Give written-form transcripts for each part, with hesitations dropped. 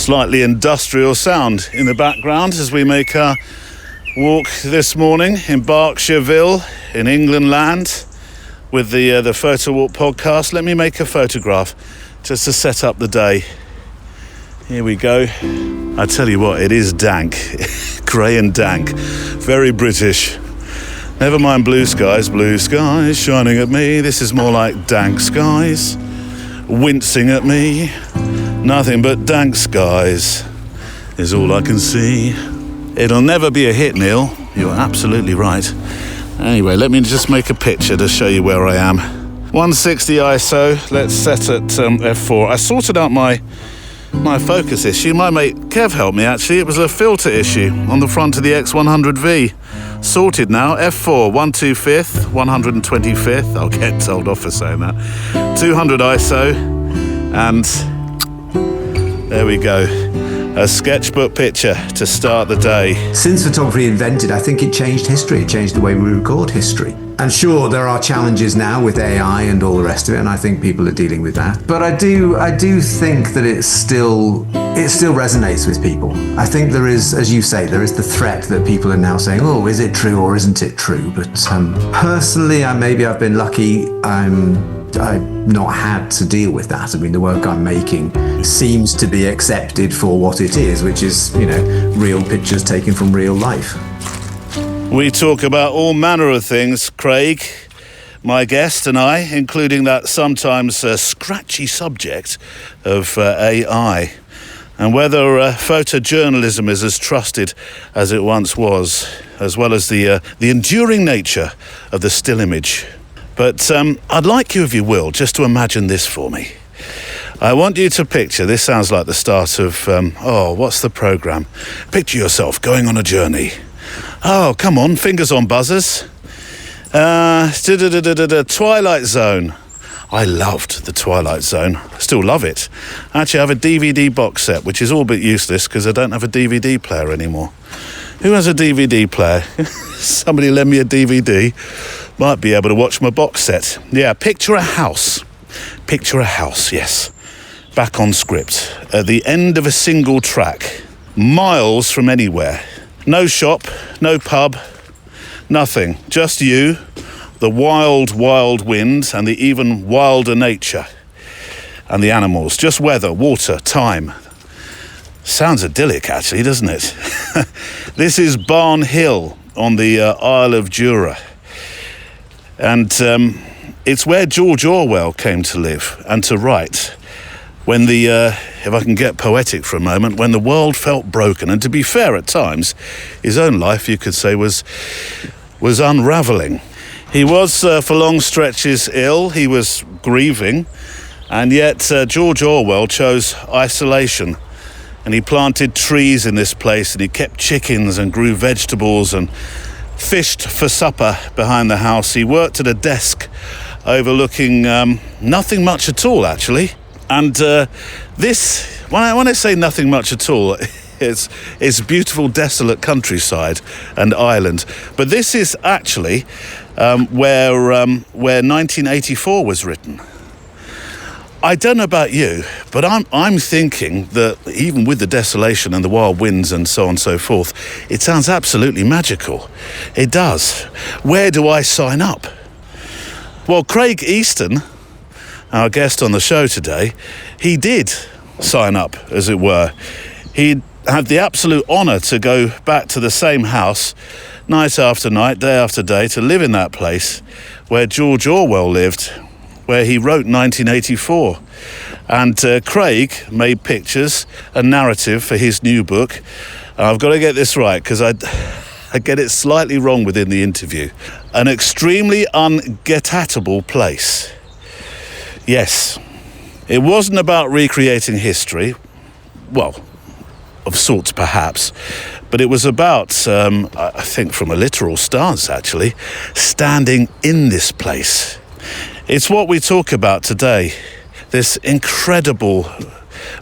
Slightly industrial sound in the background as we make our walk this morning in Berkshireville in England land with the Photo Walk podcast. Let me make a photograph just to set up the day. Here we go. I tell you what, it is dank, grey and dank, very British. Never mind blue skies shining at me. This is more like dank skies, wincing at me. Nothing but dank skies is all I can see. It'll never be a hit, Neil. You're absolutely right. Anyway, let me just make a picture to show you where I am. 160 ISO, let's set at f4. I sorted out my focus issue. My mate Kev helped me, actually. It was a filter issue on the front of the X100V. Sorted now, f4, 125th, 125th. I'll get told off for saying that. 200 ISO, and there we go. A sketchbook picture to start the day. Since photography invented, I think it changed history. It changed the way we record history. And sure, there are challenges now with AI and all the rest of it, and I think people are dealing with that. But I do think that it still resonates with people. I think there is, as you say, there is the threat that people are now saying, oh, is it true or isn't it true? But personally, I've been lucky. I've not had to deal with that. I mean, the work I'm making seems to be accepted for what it is, which is, real pictures taken from real life. We talk about all manner of things, Craig, my guest, and I, including that sometimes scratchy subject of AI, and whether photojournalism is as trusted as it once was, as well as the enduring nature of the still image. But I'd like you, if you will, just to imagine this for me. I want you to picture, this sounds like the start of, what's the programme? Picture yourself going on a journey. Oh, come on, fingers on buzzers. Twilight Zone. I loved the Twilight Zone. I still love it. Actually, I have a DVD box set, which is all but useless because I don't have a DVD player anymore. Who has a DVD player? Somebody lend me a DVD. Might be able to watch my box set. Yeah, picture a house. Picture a house, yes. Back on script. At the end of a single track. Miles from anywhere. No shop, no pub, nothing. Just you, the wild, wild wind, and the even wilder nature. And the animals. Just weather, water, time. Sounds idyllic, actually, doesn't it? This is Barnhill on the Isle of Jura. And it's where George Orwell came to live and to write. When if I can get poetic for a moment, when the world felt broken, and to be fair at times, his own life, you could say, was unravelling. He was, for long stretches, ill, he was grieving, and yet George Orwell chose isolation, and he planted trees in this place, and he kept chickens and grew vegetables and fished for supper behind the house. He worked at a desk overlooking nothing much at all, actually. And this, when I say nothing much at all, it's beautiful, desolate countryside and island. But this is actually where 1984 was written. I don't know about you, but I'm thinking that even with the desolation and the wild winds and so on and so forth, it sounds absolutely magical. It does. Where do I sign up? Well, Craig Easton, our guest on the show today, he did sign up, as it were. He had the absolute honour to go back to the same house night after night, day after day, to live in that place where George Orwell lived, where he wrote 1984. And Craig made pictures, a narrative for his new book. And I've got to get this right, because I get it slightly wrong within the interview. An Extremely Un-Get-Atable Place. Yes, it wasn't about recreating history, well, of sorts perhaps, but it was about, I think from a literal stance actually, standing in this place. It's what we talk about today, this incredible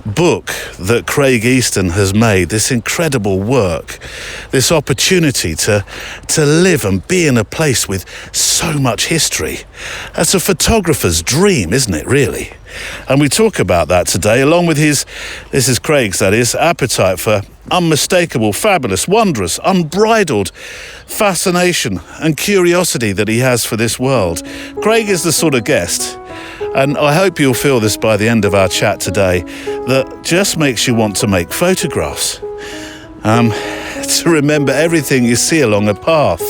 book that Craig Easton has made, this incredible work, this opportunity to live and be in a place with so much history. That's a photographer's dream, isn't it, really? And we talk about that today, along with his, this is Craig's, that is, appetite for unmistakable, fabulous, wondrous, unbridled fascination and curiosity that he has for this world. Craig is the sort of guest, and I hope you'll feel this by the end of our chat today, that just makes you want to make photographs. To remember everything you see along a path.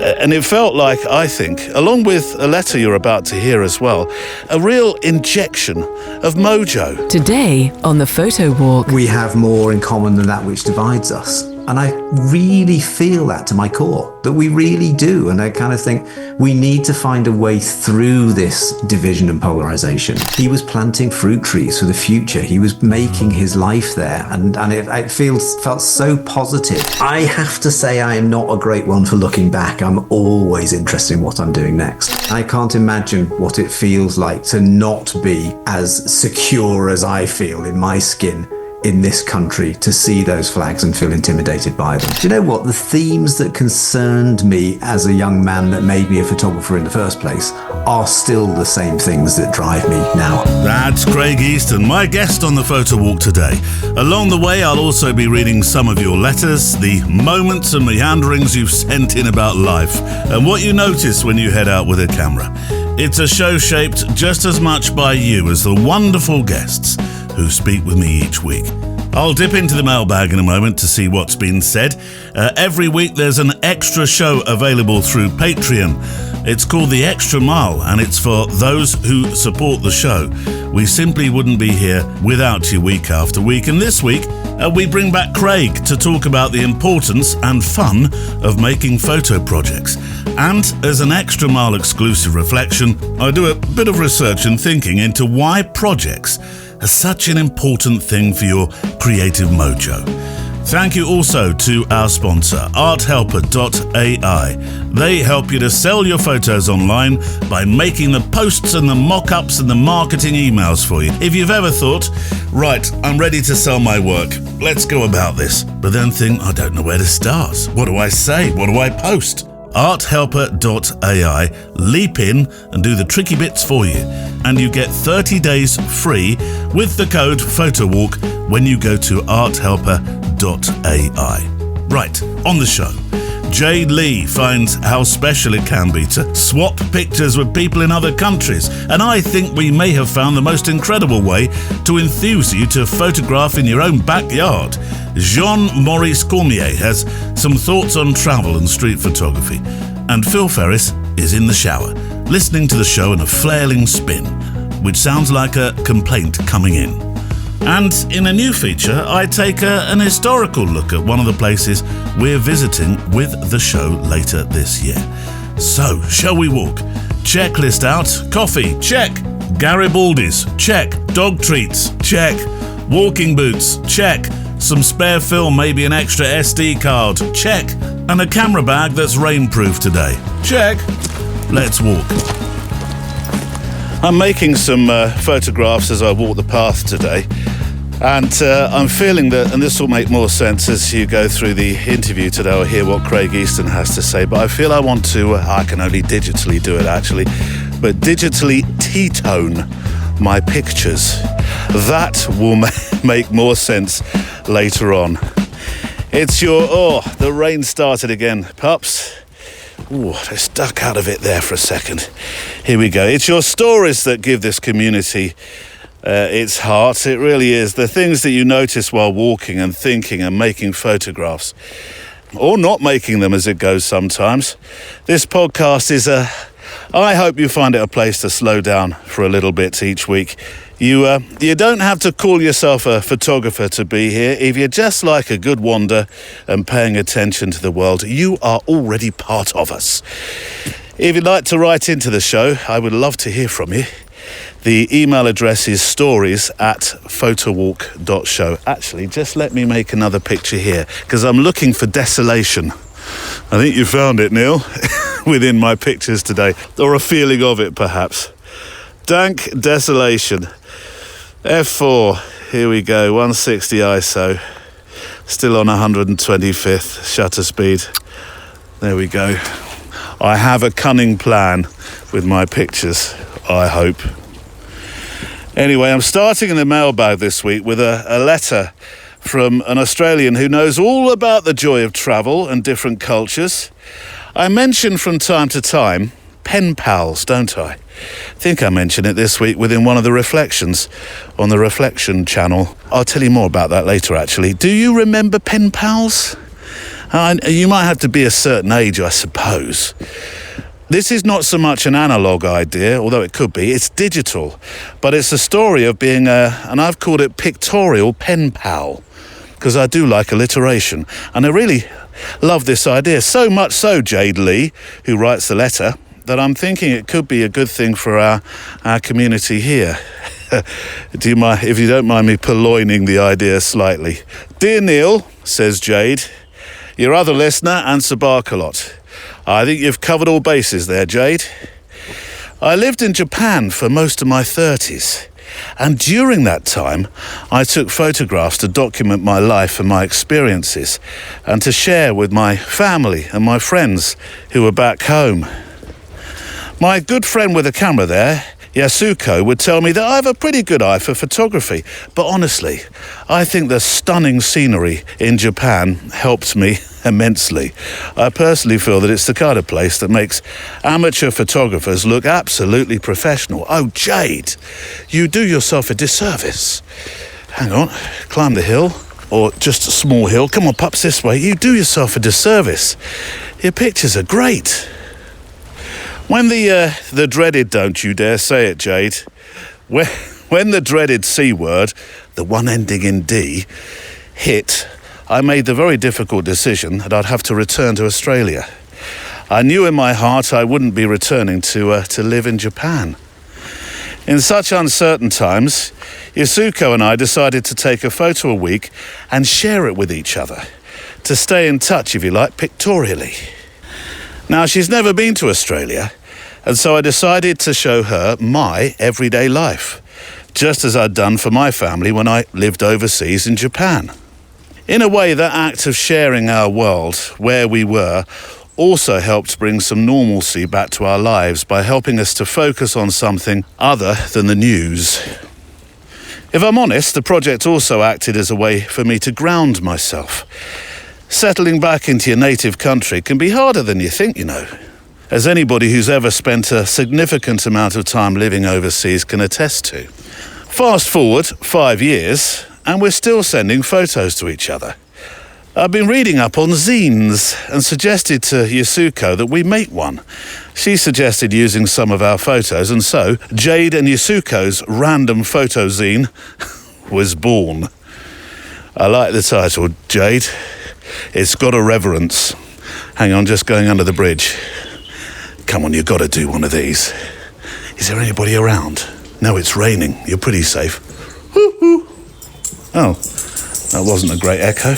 And it felt like, I think, along with a letter you're about to hear as well, a real injection of mojo. Today on the Photo Walk. We have more in common than that which divides us. And I really feel that to my core, that we really do. And I kind of think we need to find a way through this division and polarization. He was planting fruit trees for the future. He was making his life there. And it felt so positive. I have to say I am not a great one for looking back. I'm always interested in what I'm doing next. I can't imagine what it feels like to not be as secure as I feel in my skin in this country, to see those flags and feel intimidated by them. Do you know what? The themes that concerned me as a young man that made me a photographer in the first place are still the same things that drive me now. That's Craig Easton, my guest on the Photo Walk today. Along the way, I'll also be reading some of your letters, the moments and meanderings you've sent in about life, and what you notice when you head out with a camera. It's a show shaped just as much by you as the wonderful guests who speak with me each week. I'll dip into the mailbag in a moment to see what's been said. Every week there's an extra show available through Patreon. It's called The Extra Mile, and it's for those who support the show. We simply wouldn't be here without you week after week. And this week, we bring back Craig to talk about the importance and fun of making photo projects. And as an Extra Mile exclusive reflection, I do a bit of research and thinking into why projects are such an important thing for your creative mojo. Thank you also to our sponsor, arthelper.ai. They help you to sell your photos online by making the posts and the mock-ups and the marketing emails for you. If you've ever thought, right, I'm ready to sell my work, let's go about this, but then think, I don't know where to start. What do I say? What do I post? arthelper.ai leap in and do the tricky bits for you, and you get 30 days free with the code PHOTOWALK when you go to arthelper.ai. Right, on the show, Jade Lee finds how special it can be to swap pictures with people in other countries, and I think we may have found the most incredible way to enthuse you to photograph in your own backyard. Jean-Maurice Cormier has some thoughts on travel and street photography, and Phil Ferris is in the shower, listening to the show in a flailing spin, which sounds like a complaint coming in. And in a new feature, I take an historical look at one of the places we're visiting with the show later this year. So, shall we walk? Checklist out. Coffee, check. Garibaldi's, check. Dog treats, check. Walking boots, check. Some spare film, maybe an extra SD card, check. And a camera bag that's rainproof today, check. Let's walk. I'm making some photographs as I walk the path today, and I'm feeling that, and this will make more sense as you go through the interview today or hear what Craig Easton has to say, but I feel I want to, I can only digitally do it actually, but digitally T-tone my pictures. That will make more sense later on. It's your, the rain started again, pups. Ooh, I stuck out of it there for a second. Here we go. It's your stories that give this community its heart. It really is. The things that you notice while walking and thinking and making photographs. Or not making them as it goes sometimes. This podcast is I hope you find it a place to slow down for a little bit each week. You don't have to call yourself a photographer to be here. If you just like a good wander and paying attention to the world, you are already part of us. If you'd like to write into the show, I would love to hear from you. The email address is stories@photowalk.show. Actually, just let me make another picture here, because I'm looking for desolation. I think you found it, Neil, within my pictures today, or a feeling of it, perhaps. Dank desolation. F4. Here we go, 160 ISO. Still on 125th shutter speed. There we go. I have a cunning plan with my pictures, I hope. Anyway, I'm starting in the mailbag this week with a letter from an Australian who knows all about the joy of travel and different cultures. I mention from time to time pen pals, don't I? I think I mentioned it this week within one of the reflections on the Reflection channel. I'll tell you more about that later, actually. Do you remember pen pals? You might have to be a certain age, I suppose. This is not so much an analogue idea, although it could be. It's digital, but it's a story of being and I've called it pictorial pen pal, because I do like alliteration, and I really love this idea. So much so, Jade Lee, who writes the letter, that I'm thinking it could be a good thing for our community here. Do you mind, if you don't mind me purloining the idea slightly? Dear Neil, says Jade, your other listener and Sir Barkalot. I think you've covered all bases there, Jade. I lived in Japan for most of my 30s, and during that time, I took photographs to document my life and my experiences, and to share with my family and my friends who were back home. My good friend with a camera there, Yasuko, would tell me that I have a pretty good eye for photography, but honestly, I think the stunning scenery in Japan helped me immensely. I personally feel that it's the kind of place that makes amateur photographers look absolutely professional. Oh, Jade, you do yourself a disservice. Hang on, climb the hill, or just a small hill. Come on, pups, this way. You do yourself a disservice. Your pictures are great. When the dreaded, don't you dare say it, Jade, when the dreaded C word, the one ending in D, hit, I made the very difficult decision that I'd have to return to Australia. I knew in my heart I wouldn't be returning to live in Japan. In such uncertain times, Yasuko and I decided to take a photo a week and share it with each other, to stay in touch, if you like, pictorially. Now, she's never been to Australia, and so I decided to show her my everyday life, just as I'd done for my family when I lived overseas in Japan. In a way, that act of sharing our world, where we were, also helped bring some normalcy back to our lives by helping us to focus on something other than the news. If I'm honest, the project also acted as a way for me to ground myself. Settling back into your native country can be harder than you think, you know, as anybody who's ever spent a significant amount of time living overseas can attest to. Fast forward 5 years, and we're still sending photos to each other. I've been reading up on zines and suggested to Yasuko that we make one. She suggested using some of our photos, and so Jade and Yasuko's random photo zine was born. I like the title, Jade. It's got a reverence. Hang on, just going under the bridge. Come on, you've got to do one of these. Is there anybody around? No, it's raining. You're pretty safe. Woo-hoo. Oh, that wasn't a great echo.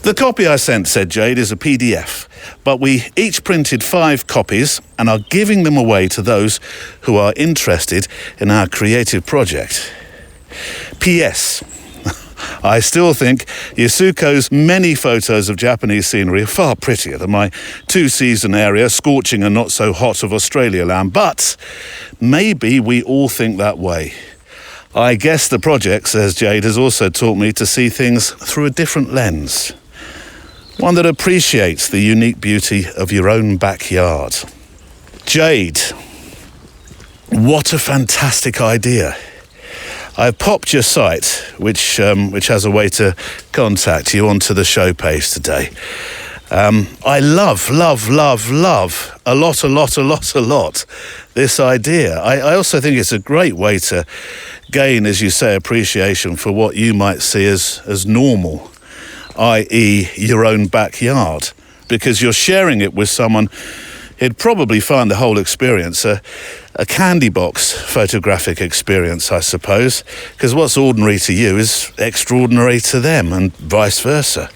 The copy I sent, said Jade, is a PDF, but we each printed 5 copies and are giving them away to those who are interested in our creative project. P.S. I still think Yasuko's many photos of Japanese scenery are far prettier than my 2-season area, scorching and not so hot of Australia land, but maybe we all think that way. I guess the project, says Jade, has also taught me to see things through a different lens. One that appreciates the unique beauty of your own backyard. Jade, what a fantastic idea. I've popped your site, which has a way to contact you, onto the show page today. I love a lot this idea. I also think it's a great way to gain, as you say, appreciation for what you might see as normal, i.e. your own backyard, because you're sharing it with someone who'd probably find the whole experience a candy box photographic experience, I suppose, because what's ordinary to you is extraordinary to them, and vice versa.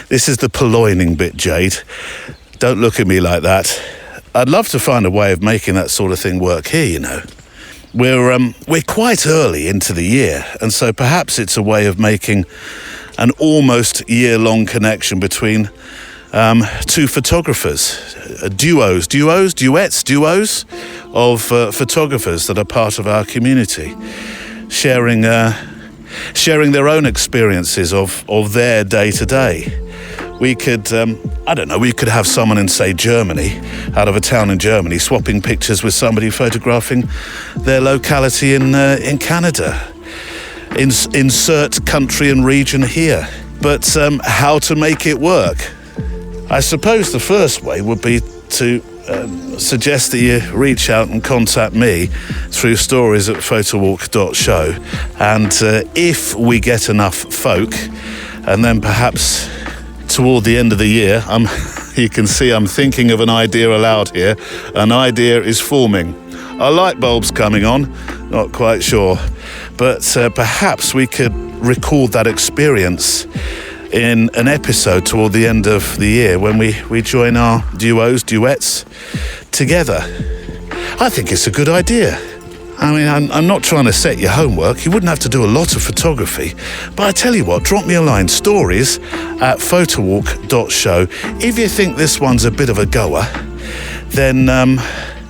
This is the purloining bit, Jade. Don't look at me like that. I'd love to find a way of making that sort of thing work here, you know. we're quite early into the year, and so perhaps it's a way of making an almost year-long connection between two photographers, duets of photographers that are part of our community, sharing their own experiences of their day-to-day. We could, we could have someone in, say, Germany, out of a town in Germany, swapping pictures with somebody photographing their locality in Canada. Insert country and region here. But how to make it work? I suppose the first way would be to suggest that you reach out and contact me through stories@photowalk.show. And if we get enough folk, and then perhaps toward the end of the year, you can see I'm thinking of an idea aloud here. An idea is forming. A light bulb's coming on, not quite sure. But perhaps we could record that experience in an episode toward the end of the year when we join our duets together. I think it's a good idea. I mean, I'm not trying to set your homework. You wouldn't have to do a lot of photography. But I tell you what, drop me a line, stories@photowalk.show. If you think this one's a bit of a goer, then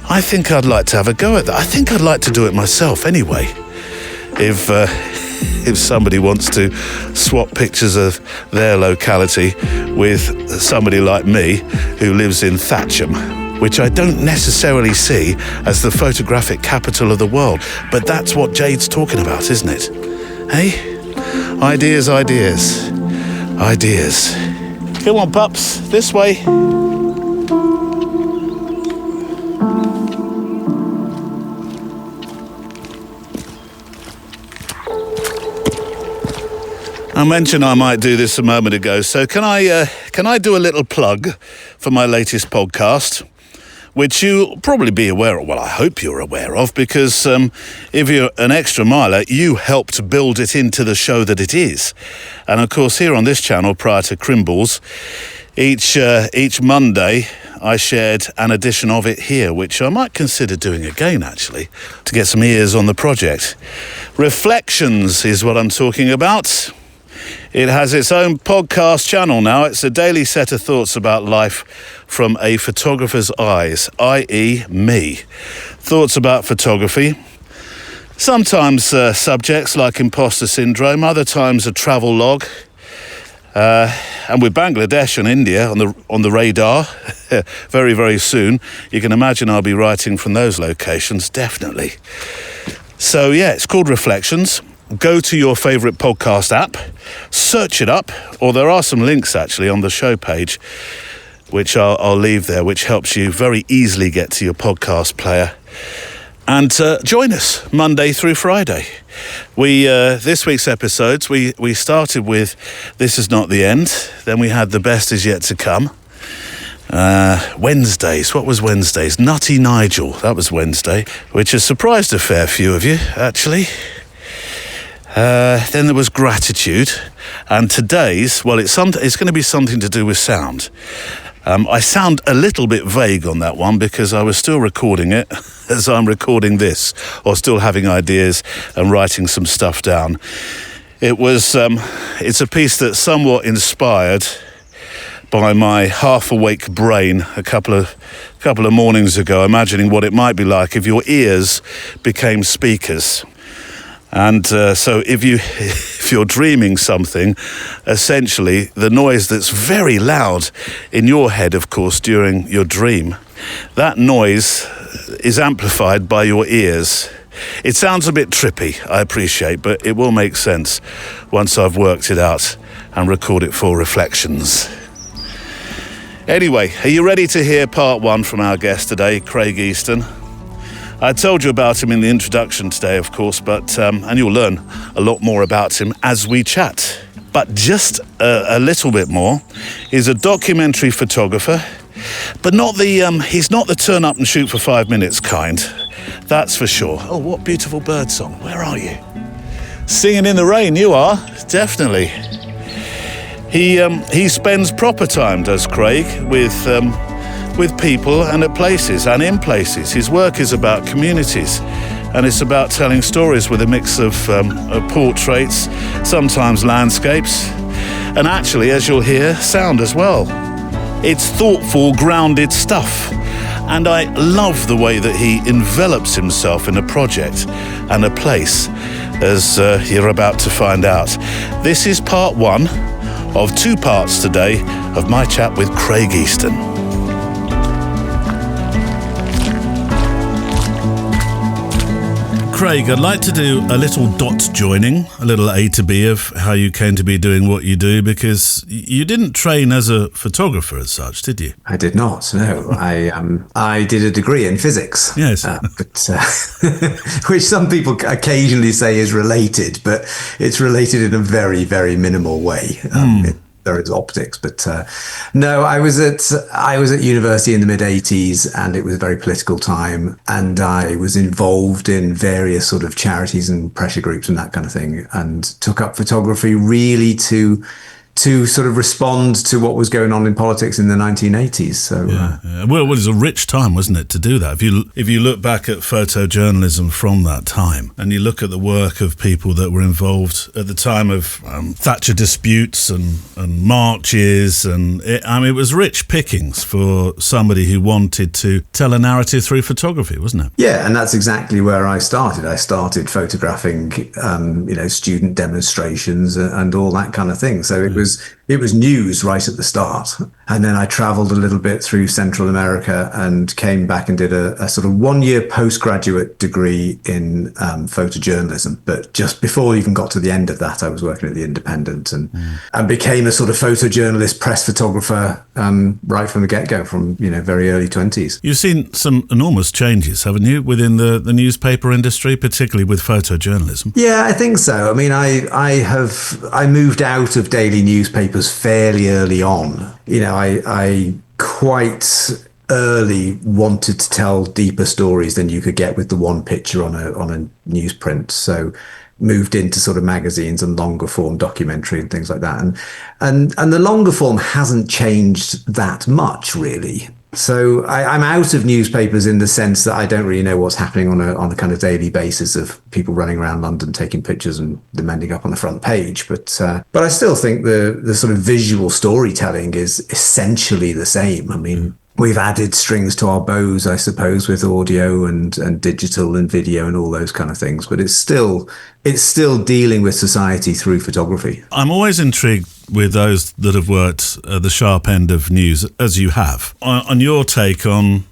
I think I'd like to have a go at that. I think I'd like to do it myself anyway. If somebody wants to swap pictures of their locality with somebody like me who lives in Thatcham, which I don't necessarily see as the photographic capital of the world. But that's what Jade's talking about, isn't it? Hey? Ideas. Come on, pups, this way. I mentioned I might do this a moment ago, so can I do a little plug for my latest podcast, which you'll probably be aware of. Well, I hope you're aware of, because if you're an extra miler, you helped build it into the show that it is. And of course, here on this channel, prior to Crimbles, each Monday, I shared an edition of it here, which I might consider doing again, actually, to get some ears on the project. Reflections is what I'm talking about. It has its own podcast channel now. It's a daily set of thoughts about life from a photographer's eyes, i.e. me. Thoughts about photography. Sometimes subjects like imposter syndrome, other times a travel log. And with Bangladesh and India on the radar very, very soon, you can imagine I'll be writing from those locations, definitely. So yeah, it's called Reflections. Go to your favourite podcast app, search it up, or there are some links actually on the show page, which I'll leave there, which helps you very easily get to your podcast player. And join us Monday through Friday. This week's episodes, we started with This Is Not the End, then we had The Best Is Yet to Come. Wednesdays, what was Wednesdays? Nutty Nigel, that was Wednesday, which has surprised a fair few of you, actually. Then there was Gratitude, and today's, well, it's going to be something to do with sound. I sound a little bit vague on that one because I was still recording it as I'm recording this, or still having ideas and writing some stuff down. It's a piece that's somewhat inspired by my half-awake brain a couple of mornings ago, imagining what it might be like if your ears became speakers. And so if you're dreaming something, essentially the noise that's very loud in your head, of course, during your dream, that noise is amplified by your ears. It sounds a bit trippy, I appreciate, but it will make sense once I've worked it out and record it for Reflections. Anyway, are you ready to hear part one from our guest today, Craig Easton? I told you about him in the introduction today, of course, but and you'll learn a lot more about him as we chat. But just a little bit more. He's a documentary photographer, but he's not the turn up and shoot for 5 minutes kind. That's for sure. Oh, what beautiful bird song. Where are you? Singing in the rain, you are, definitely. He spends proper time, does Craig, with people and at places and in places. His work is about communities and it's about telling stories with a mix of portraits, sometimes landscapes, and actually, as you'll hear, sound as well. It's thoughtful, grounded stuff, and I love the way that he envelops himself in a project and a place, as you're about to find out. This is part one of 2 parts today of my chat with Craig Easton. Craig, I'd like to do a little dot joining, a little A to B of how you came to be doing what you do, because you didn't train as a photographer as such, did you? I did not, no. I did a degree in physics. Yes. Which some people occasionally say is related, but it's related in a very, very minimal way. There is optics, but no. I was at university in the mid-80s, and it was a very political time, and I was involved in various sort of charities and pressure groups and that kind of thing, and took up photography really to sort of respond to what was going on in politics in the 1980s. So, Well, it was a rich time, wasn't it, to do that? If you look back at photojournalism from that time, and you look at the work of people that were involved at the time of Thatcher disputes and marches, and it was rich pickings for somebody who wanted to tell a narrative through photography, wasn't it? Yeah, and that's exactly where I started. I started photographing, student demonstrations and all that kind of thing. So it was news right at the start. And then I traveled a little bit through Central America and came back and did a sort of 1-year postgraduate degree in photojournalism. But just before I even got to the end of that, I was working at The Independent and became a sort of photojournalist, press photographer right from the get-go, from, very early 20s. You've seen some enormous changes, haven't you, within the newspaper industry, particularly with photojournalism? Yeah, I think so. I mean, I moved out of daily newspapers fairly early on. I quite early wanted to tell deeper stories than you could get with the one picture on a newsprint. So moved into sort of magazines and longer form documentary and things like that. And the longer form hasn't changed that much, really. So I'm out of newspapers in the sense that I don't really know what's happening on a kind of daily basis of people running around London taking pictures and them ending up on the front page. But I still think the sort of visual storytelling is essentially the same. I mean, we've added strings to our bows, I suppose, with audio and digital and video and all those kind of things. But it's still dealing with society through photography. I'm always intrigued with those that have worked at the sharp end of news, as you have, on your take on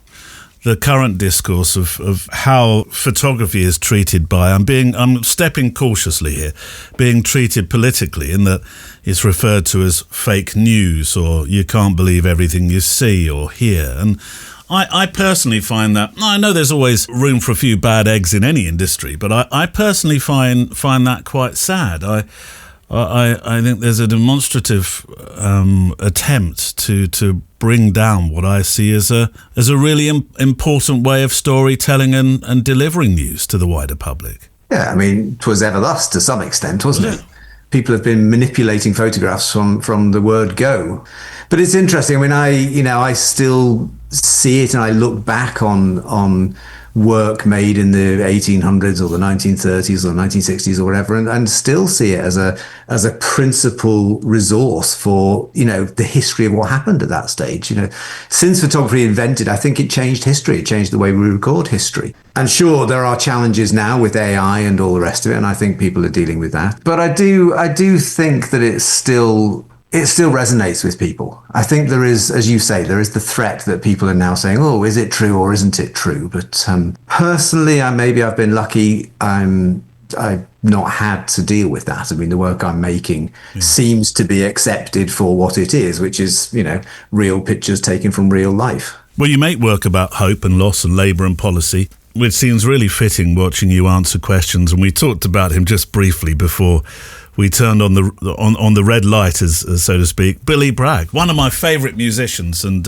the current discourse of how photography is treated by, I'm stepping cautiously here, being treated politically, in that it's referred to as fake news, or you can't believe everything you see or hear. And I personally find that, I know there's always room for a few bad eggs in any industry, but I personally find that quite sad. I think there's a demonstrative attempt to bring down what I see as a really important way of storytelling and delivering news to the wider public. Yeah, I mean, 'twas ever thus to some extent, wasn't it? People have been manipulating photographs from the word go. But it's interesting. I mean, I still see it, and I look back on work made in the 1800s or the 1930s or the 1960s or whatever, and still see it as a principal resource for, the history of what happened at that stage. Since photography invented, I think it changed history. It changed the way we record history. And sure, there are challenges now with AI and all the rest of it, and I think people are dealing with that. But I do think that it still resonates with people. I think there is, as you say, there is the threat that people are now saying, oh, is it true or isn't it true? But personally, I've been lucky. I've not had to deal with that. I mean, the work I'm making seems to be accepted for what it is, which is, real pictures taken from real life. Well, you make work about hope and loss and labour and policy, which seems really fitting watching you answer questions. And we talked about him just briefly before we turned on the red light, as so to speak. Billy Bragg, one of my favourite musicians, and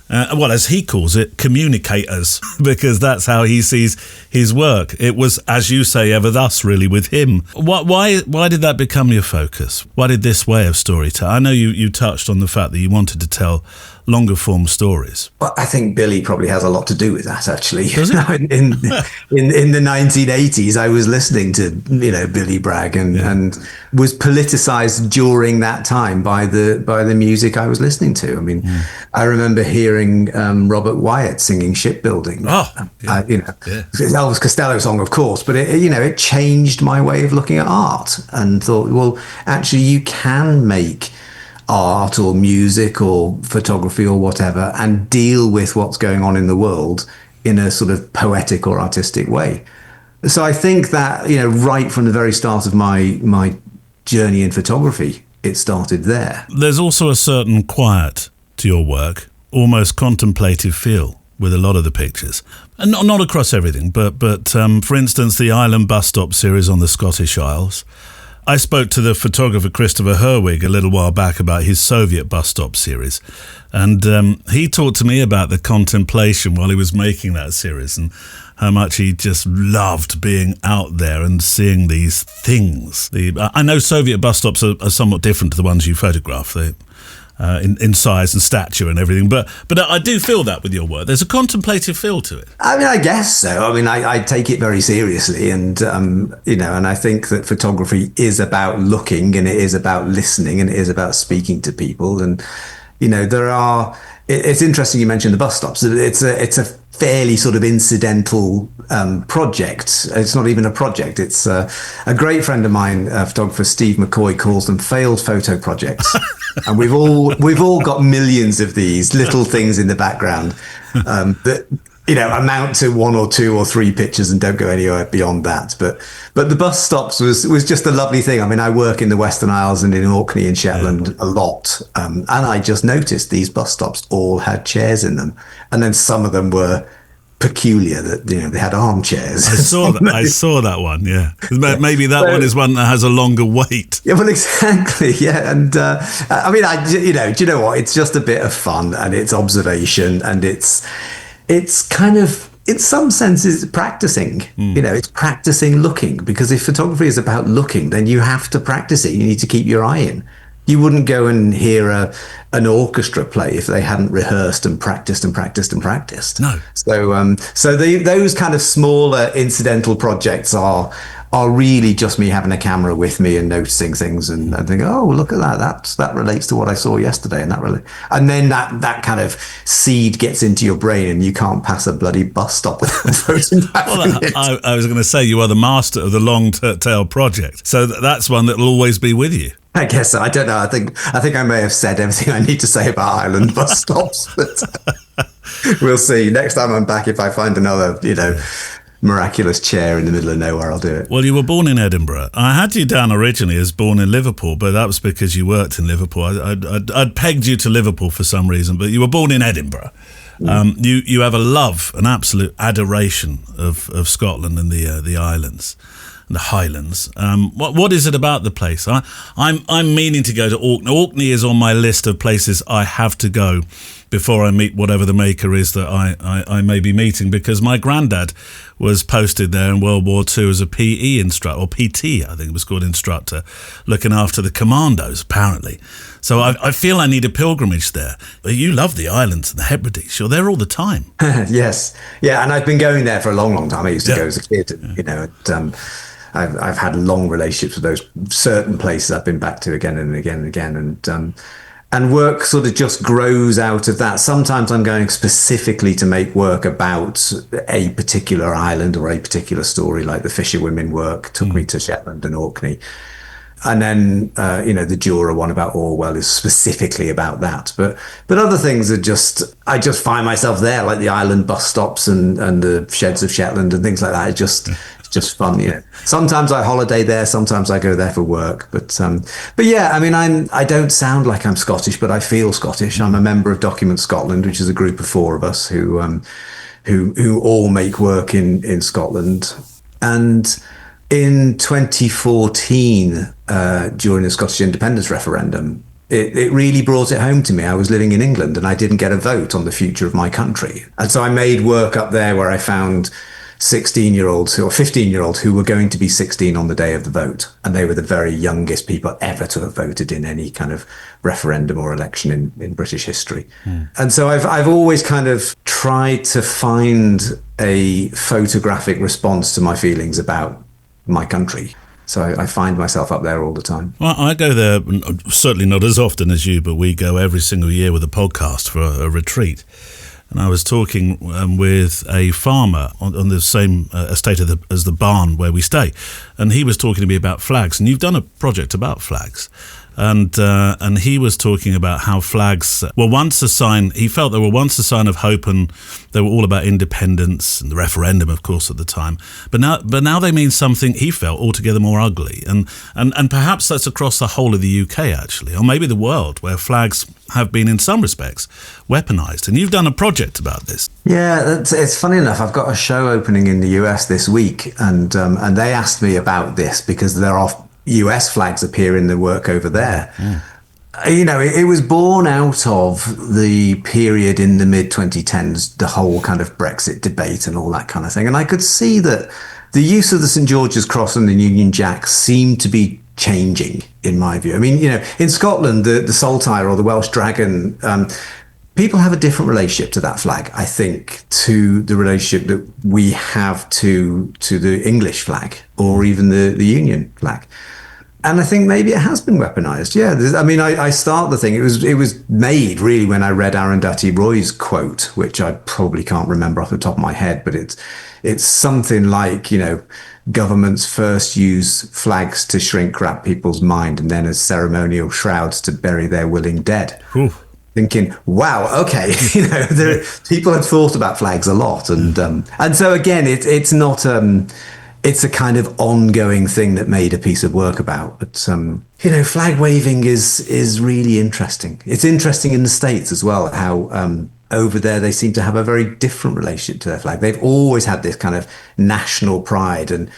as he calls it, communicators, because that's how he sees his work. It was, as you say, ever thus, really, with him. Why did that become your focus? Why did this way of storytelling? I know you touched on the fact that you wanted to tell longer form stories. Well, I think Billy probably has a lot to do with that, actually. Does it? in the 1980s, I was listening to Billy Bragg and was politicized during that time by the music I was listening to. I mean, I remember hearing Robert Wyatt singing Shipbuilding. Elvis Costello song, of course, but it changed my way of looking at art, and thought, well, actually, you can make art or music or photography or whatever and deal with what's going on in the world in a sort of poetic or artistic way. So I think that, right from the very start of my journey in photography, it started there. There's also a certain quiet to your work, almost contemplative feel with a lot of the pictures. And not across everything, but for instance, the Island Bus Stop series on the Scottish Isles. I spoke to the photographer Christopher Herwig a little while back about his Soviet bus stop series, and he talked to me about the contemplation while he was making that series and how much he just loved being out there and seeing these things. I know Soviet bus stops are somewhat different to the ones you photograph. In size and stature and everything, but I do feel that with your work. There's a contemplative feel to it. I mean, I guess so. I mean, I take it very seriously, and and I think that photography is about looking, and it is about listening, and it is about speaking to people. And it's interesting you mentioned the bus stops. It's a fairly sort of incidental project. It's not even a project. It's a great friend of mine, photographer Steve McCoy, calls them failed photo projects. And we've all got millions of these little things in the background that amount to 1 or 2 or 3 pictures and don't go anywhere beyond that. But the bus stops was just a lovely thing. I mean, I work in the Western Isles and in Orkney and Shetland a lot, and I just noticed these bus stops all had chairs in them, and then some of them were peculiar, that they had armchairs. I saw that one. Yeah, maybe that one is one that has a longer wait. Yeah, well, exactly. Yeah, and I mean, do you know what? It's just a bit of fun, and it's observation, and it's kind of, in some senses, practicing. It's practicing looking, because if photography is about looking, then you have to practice it. You need to keep your eye in. You wouldn't go and hear an orchestra play if they hadn't rehearsed and practiced and practiced and practiced. No. So those kind of smaller incidental projects are really just me having a camera with me and noticing things and thinking, oh, look at that. That relates to what I saw yesterday, and then that kind of seed gets into your brain, and you can't pass a bloody bus stop without photographing it. I was going to say, you are the master of the long tail project, so that's one that will always be with you. I guess so. I don't know. I think I may have said everything I need to say about island bus stops, but we'll see. Next time I'm back, if I find another, miraculous chair in the middle of nowhere, I'll do it. Well, you were born in Edinburgh. I had you down originally as born in Liverpool, but that was because you worked in Liverpool. I'd pegged you to Liverpool for some reason, but you were born in Edinburgh. You have an absolute adoration of Scotland and the islands. The Highlands. What is it about the place? I'm meaning to go to Orkney. Orkney is on my list of places I have to go before I meet whatever the maker is that I may be meeting, because my granddad was posted there in World War II as a PE instructor, or PT, I think it was called, instructor, looking after the commandos, apparently. So I feel I need a pilgrimage there. You love the islands and the Hebrides. You're there all the time. Yes. Yeah, and I've been going there for a long, long time. I used to go as a kid, I've had long relationships with those certain places I've been back to again and again and again, and work sort of just grows out of that. Sometimes I'm going specifically to make work about a particular island or a particular story, like the Fisherwomen work took me to Shetland and Orkney. And then, the Jura one about Orwell is specifically about that. But other things are I just find myself there, like the island bus stops and the sheds of Shetland and things like that. It's just fun, Sometimes I holiday there, sometimes I go there for work. But yeah, I mean, I don't sound like I'm Scottish, but I feel Scottish. I'm a member of Document Scotland, which is a group of 4 of us who all make work in Scotland. And in 2014, during the Scottish independence referendum, it really brought it home to me. I was living in England and I didn't get a vote on the future of my country. And so I made work up there where I found 16-year-olds or 15-year-olds who were going to be 16 on the day of the vote. And they were the very youngest people ever to have voted in any kind of referendum or election in British history. And so I've always kind of tried to find a photographic response to my feelings about my country. So I find myself up there all the time. Well, I go there, certainly not as often as you, but we go every single year with a podcast for a retreat. And I was talking with a farmer on the same estate as the barn where we stay. And he was talking to me about flags. And you've done a project about flags. And he was talking about how flags were once a sign. He felt they were once a sign of hope, and they were all about independence and the referendum, of course, at the time. But now they mean something he felt altogether more ugly, and perhaps that's across the whole of the UK actually, or maybe the world, where flags have been in some respects weaponized. And you've done a project about this. Yeah, it's funny enough. I've got a show opening in the US this week, and they asked me about this because there are US flags appear in the work over there. You know, it was born out of the period in the mid-2010s, the whole kind of Brexit debate and all that kind of thing. And I could see that the use of the St George's Cross and the Union Jack seemed to be changing, in my view. I mean, you know, in Scotland, the saltire or the Welsh dragon, people have a different relationship to that flag, I think, to the relationship that we have to the English flag or even the Union flag. And I think maybe it has been weaponized. Yeah, I mean, I start the thing. It was made really when I read Arundhati Roy's quote, which I probably can't remember off the top of my head, but it's something like, you know, governments first use flags to shrink wrap people's mind, and then as ceremonial shrouds to bury their willing dead. Ooh. Thinking, wow, okay, you know, people have thought about flags a lot, and so again, it's not. It's a kind of ongoing thing that made a piece of work about. But, you know, flag waving is really interesting. It's interesting in the States as well, how over there they seem to have a very different relationship to their flag. They've always had this kind of national pride and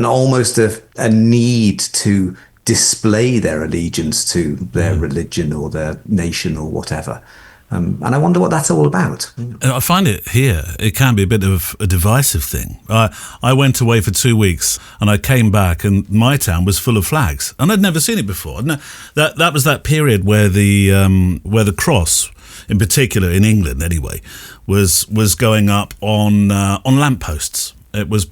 almost a need to display their allegiance to their religion or their nation or whatever. And I wonder what that's all about. I find it here, it can be a bit of a divisive thing. I went away for 2 weeks and I came back and my town was full of flags. And I'd never seen it before. That was that period where the cross, in particular in England anyway, was going up on lampposts. It was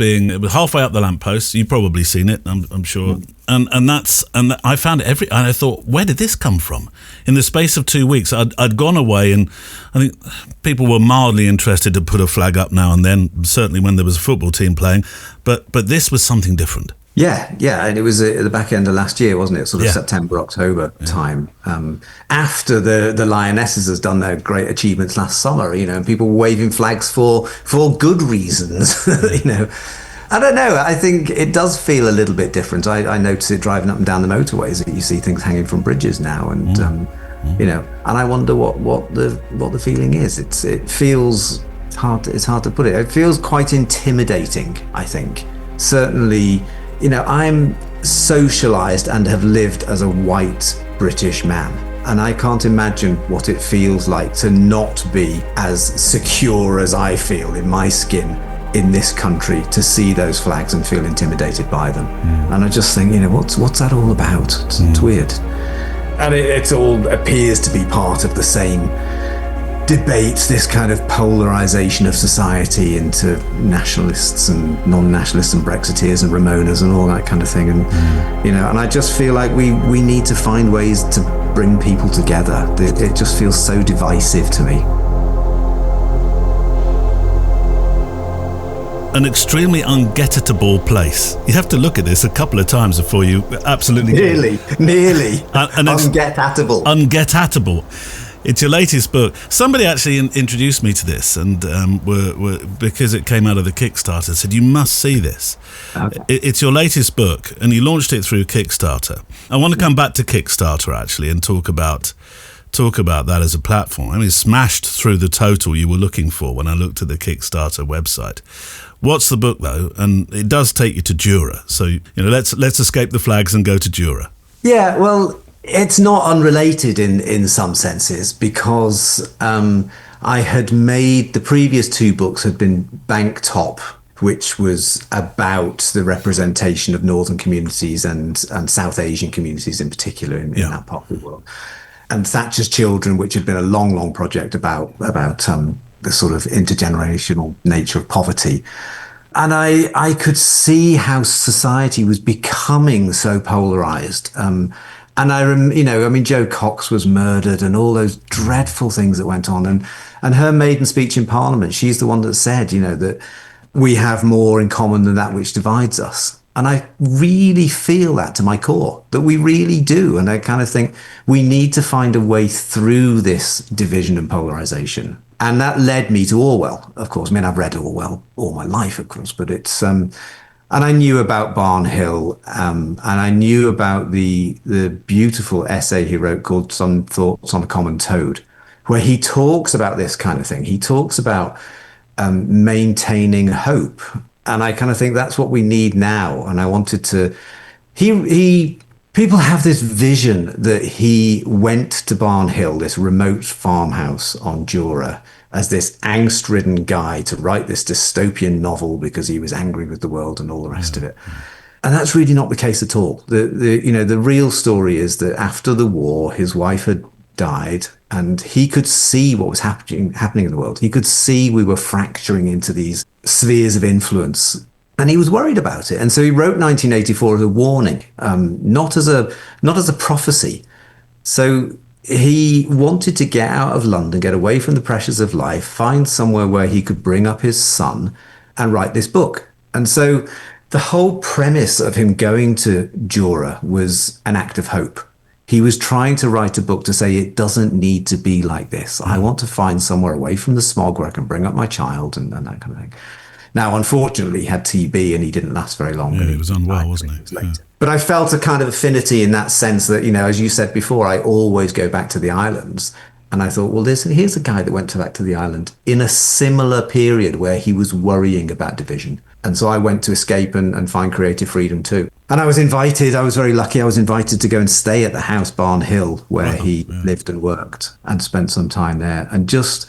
halfway up the lamppost. You've probably seen it, I'm sure. And I found it and I thought, where did this come from? In the space of 2 weeks, I'd gone away, and I think people were mildly interested to put a flag up now and then, certainly when there was a football team playing. But this was something different. Yeah, and it was at the back end of last year, wasn't it? Sort of September, October time. After the Lionesses has done their great achievements last summer, you know, and people were waving flags for good reasons, you know. I don't know. I think it does feel a little bit different. I notice it driving up and down the motorways. You see things hanging from bridges now, and you know, and I wonder what the feeling is. It feels hard. It's hard to put it. It feels quite intimidating, I think. Certainly, you know, I'm socialized and have lived as a white British man, and I can't imagine what it feels like to not be as secure as I feel in my skin in this country, to see those flags and feel intimidated by them. And I just think, you know, what's that all about? It's weird. And it all appears to be part of the same debate, this kind of polarization of society into nationalists and non-nationalists and Brexiteers and Ramonas and all that kind of thing. And you know, and I just feel like we need to find ways to bring people together. It just feels so divisive to me. An Extremely Un-Get-Atable Place. You have to look at this a couple of times before you absolutely nearly Un-Get-Atable. Un-Get-Atable. It's your latest book. Somebody actually introduced me to this, and because it came out of the Kickstarter, said you must see this. Okay. It's your latest book, and you launched it through Kickstarter. I want to come back to Kickstarter actually and talk about that as a platform. I mean, it smashed through the total you were looking for when I looked at the Kickstarter website. What's the book though? And it does take you to Jura. So, you know, let's escape the flags and go to Jura. Yeah, well, it's not unrelated in some senses, because I had made the previous two books had been bank top which was about the representation of northern communities and South Asian communities in particular in that part of the world. And Thatcher's Children, which had been a long, long project about the sort of intergenerational nature of poverty. And I could see how society was becoming so polarized. And Joe Cox was murdered and all those dreadful things that went on. And her maiden speech in Parliament, she's the one that said, that we have more in common than that which divides us. And I really feel that to my core, that we really do. And I kind of think we need to find a way through this division and polarization. And that led me to Orwell, of course. I mean, I've read Orwell all my life, of course, but it's... and I knew about Barnhill, and I knew about the beautiful essay he wrote called Some Thoughts on a Common Toad, where he talks about this kind of thing. He talks about maintaining hope. And I kind of think that's what we need now. And I wanted to... People have this vision that he went to Barnhill, this remote farmhouse on Jura, as this angst-ridden guy to write this dystopian novel because he was angry with the world and all the rest of it. And that's really not the case at all. The real story is that after the war, his wife had died and he could see what was happening in the world. He could see we were fracturing into these spheres of influence. And he was worried about it. And so he wrote 1984 as a warning, not as a prophecy. So he wanted to get out of London, get away from the pressures of life, find somewhere where he could bring up his son and write this book. And so the whole premise of him going to Jura was an act of hope. He was trying to write a book to say it doesn't need to be like this. I want to find somewhere away from the smog where I can bring up my child and that kind of thing. Now, unfortunately, he had TB and he didn't last very long. Yeah, he was unwell, wasn't he? Yeah. But I felt a kind of affinity in that sense that, as you said before, I always go back to the islands. And I thought, well, here's a guy that went back to the island in a similar period where he was worrying about division. And so I went to escape and find creative freedom too. And I was very lucky, I was invited to go and stay at the house Barnhill where he lived and worked and spent some time there and just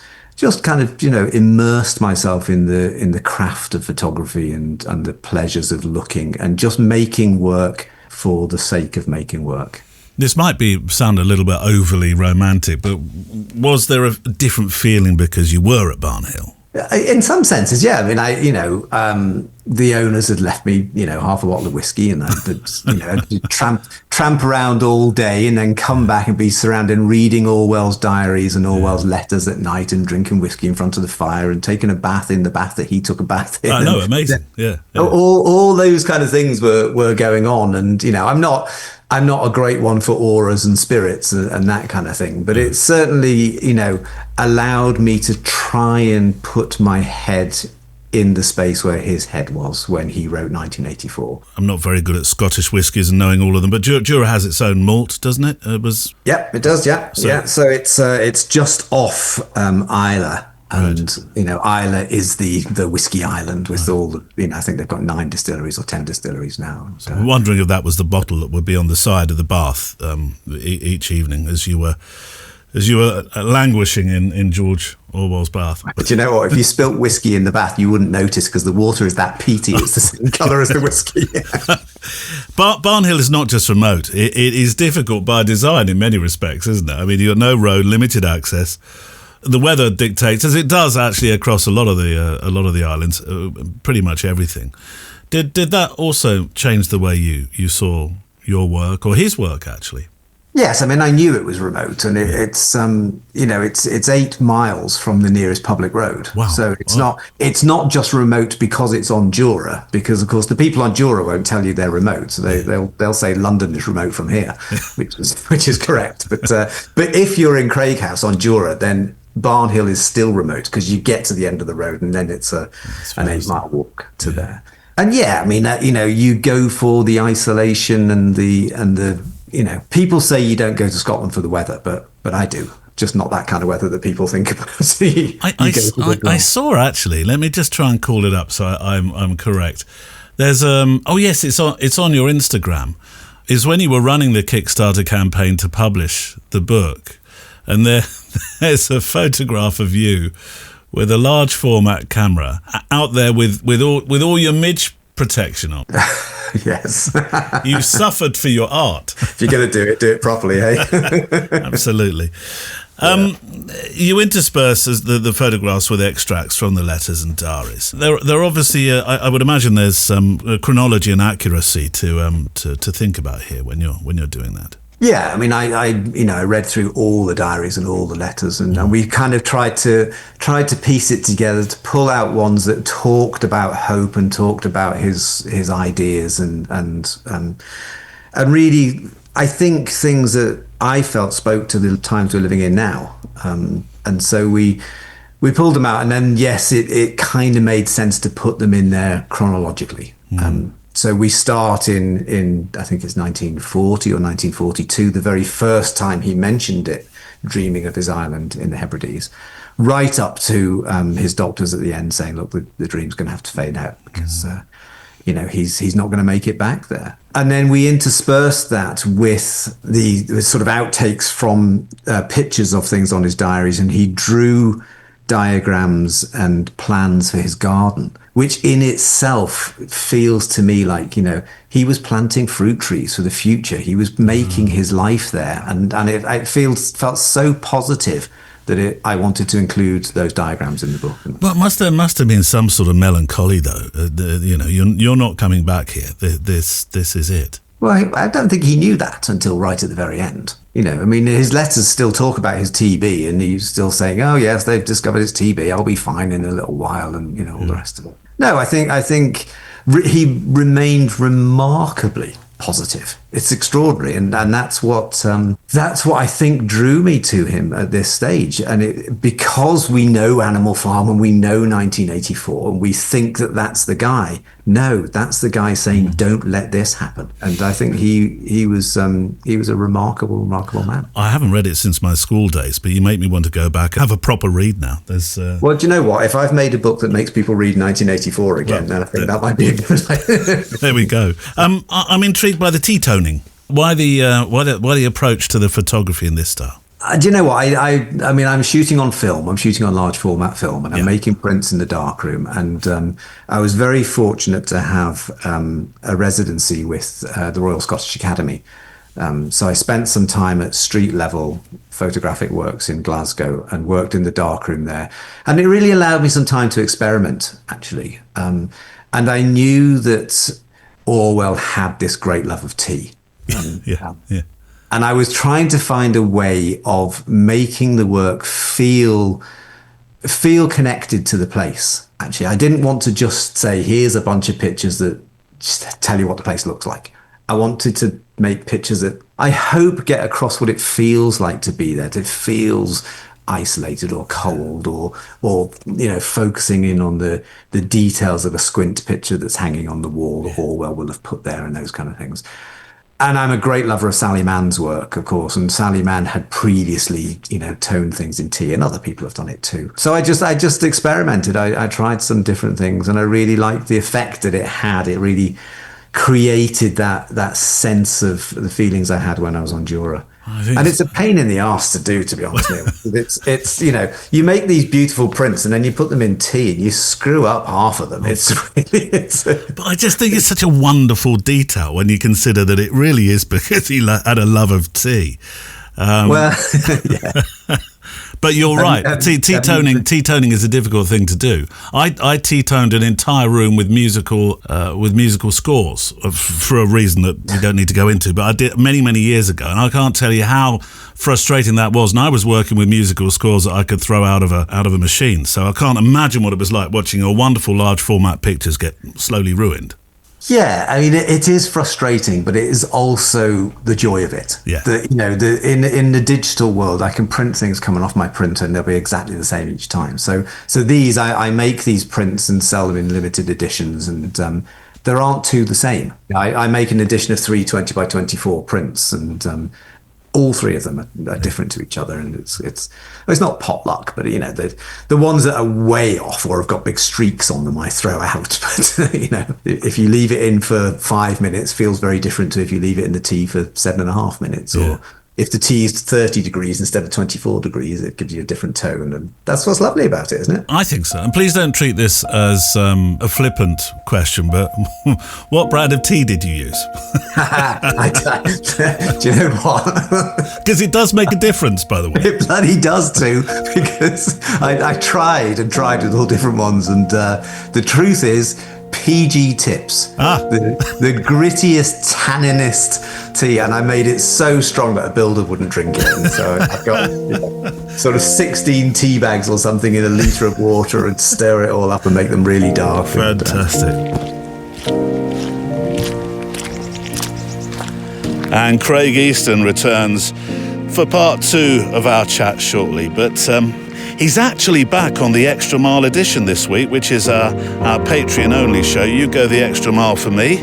kind of, immersed myself in the craft of photography and the pleasures of looking and just making work for the sake of making work. This might sound a little bit overly romantic, but was there a different feeling because you were at Barnhill? In some senses, yeah. I mean, the owners had left me, half a bottle of whiskey, and I'd tramp around all day, and then come back and be surrounded and reading Orwell's diaries and Orwell's letters at night, and drinking whiskey in front of the fire, and taking a bath in the bath that he took a bath in. I know, amazing. Yeah. All those kind of things were going on, and I'm not a great one for auras and spirits and that kind of thing, but it certainly, allowed me to try and put my head in the space where his head was when he wrote 1984. I'm not very good at Scottish whiskies and knowing all of them, but Jura has its own malt, doesn't it? Yep, it does, yeah. So it's just off Islay. And, Islay is the whiskey island with all the, I think they've got 9 distilleries or 10 distilleries now. So I'm wondering if that was the bottle that would be on the side of the bath each evening as you were languishing in George Orwell's bath. But you know what? If you spilt whiskey in the bath, you wouldn't notice because the water is that peaty. It's the same colour as the whiskey. Barnhill is not just remote. It is difficult by design in many respects, isn't it? I mean, you've got no road, limited access. The weather dictates, as it does actually across a lot of the islands, pretty much everything. Did that also change the way you saw your work or his work actually? Yes, I mean, I knew it was remote, and it's 8 miles from the nearest public road. Wow. So it's not just remote because it's on Jura, because of course the people on Jura won't tell you they're remote. So they'll say London is remote from here, which is correct. But if you're in Craig House on Jura, then Barnhill is still remote because you get to the end of the road and then it's an 8-mile walk to there. And yeah, I mean, you go for the isolation and the people say you don't go to Scotland for the weather, but I do. Just not that kind of weather that people think about. I saw actually. Let me just try and call it up so I'm correct. There's yes, it's on your Instagram. Is when you were running the Kickstarter campaign to publish the book, and there's a photograph of you with a large format camera out there with all your midge protection on. Yes. You suffered for your art. If you're going to do it properly, hey? Absolutely. You intersperse the photographs with extracts from the letters and diaries. There obviously, I would imagine, there's some chronology and accuracy to think about here when you're doing that. Yeah, I mean, I read through all the diaries and all the letters, and we kind of tried to piece it together to pull out ones that talked about hope and talked about his ideas and really, I think, things that I felt spoke to the times we're living in now. And so we pulled them out, and then yes, it kind of made sense to put them in there chronologically. So we start in I think it's 1940 or 1942, the very first time he mentioned it, dreaming of his island in the Hebrides, right up to his doctors at the end saying, look, the dream's going to have to fade out because he's not going to make it back there. And then we interspersed that with the sort of outtakes from pictures of things on his diaries, and he drew diagrams and plans for his garden, which in itself feels to me like, he was planting fruit trees for the future. He was making his life there. And it felt so positive that I wanted to include those diagrams in the book. But must have been some sort of melancholy, though. You're not coming back here. This is it. Well, I don't think he knew that until right at the very end. I mean, his letters still talk about his TB, and he's still saying, "Oh yes, they've discovered his TB. I'll be fine in a little while," and all the rest of it. No, I think he remained remarkably positive. It's extraordinary, and that's what I think drew me to him at this stage. And because we know Animal Farm and we know 1984, and we think that that's the guy. No, that's the guy saying, "Don't let this happen." And I think he was a remarkable man. I haven't read it since my school days, but you make me want to go back and have a proper read now. Well, do you know what? If I've made a book that makes people read 1984 again, then I think that might be a good idea. There we go. I'm intrigued by the tea-toning. Why the approach to the photography in this style? Do you know what? I mean, I'm shooting on film. I'm shooting on large format film, and I'm making prints in the darkroom. And I was very fortunate to have a residency with the Royal Scottish Academy. So I spent some time at street level photographic works in Glasgow and worked in the darkroom there. And it really allowed me some time to experiment, actually. And I knew that Orwell had this great love of tea. And I was trying to find a way of making the work feel connected to the place. Actually, I didn't want to just say, here's a bunch of pictures that just tell you what the place looks like. I wanted to make pictures that I hope get across what it feels like to be there. It feels isolated or cold or focusing in on the details of a squint picture that's hanging on the wall that Orwell will have put there and those kind of things. And I'm a great lover of Sally Mann's work, of course, and Sally Mann had previously, toned things in tea, and other people have done it too. So I just experimented. I tried some different things, and I really liked the effect that it had. It really created that sense of the feelings I had when I was on Jura. And it's a pain in the arse to do, to be honest with you. It's you make these beautiful prints and then you put them in tea and you screw up half of them. But I just think it's such a wonderful detail when you consider that it really is because he had a love of tea. Yeah. But you're right. Tea-toning is a difficult thing to do. I tea-toned an entire room with musical scores for a reason that we don't need to go into. But I did many years ago, and I can't tell you how frustrating that was. And I was working with musical scores that I could throw out of a machine. So I can't imagine what it was like watching a wonderful large format pictures get slowly ruined. Yeah, I mean, it is frustrating, but it is also the joy of it. Yeah. In the digital world, I can print things coming off my printer and they'll be exactly the same each time. So these, I make these prints and sell them in limited editions, and there aren't two the same. I make an edition of 3 20 by 24 prints, and all three of them are different to each other, and it's not potluck, but the ones that are way off or have got big streaks on them I throw out. But if you leave it in for 5 minutes, feels very different to if you leave it in the tea for 7.5 minutes, if the tea is 30 degrees instead of 24 degrees, it gives you a different tone. And that's what's lovely about it, isn't it? I think so. And please don't treat this as a flippant question, but what brand of tea did you use? Do you know what? Because it does make a difference, by the way. It bloody does too, because I tried with all different ones. And the truth is, PG Tips, the grittiest, tanninest tea, and I made it so strong that a builder wouldn't drink it. And so I've got sort of 16 tea bags or something in a litre of water and stir it all up and make them really dark. Fantastic. And Craig Easton returns for part 2 of our chat shortly, but he's actually back on the Extra Mile edition this week, which is our Patreon-only show. You go the extra mile for me,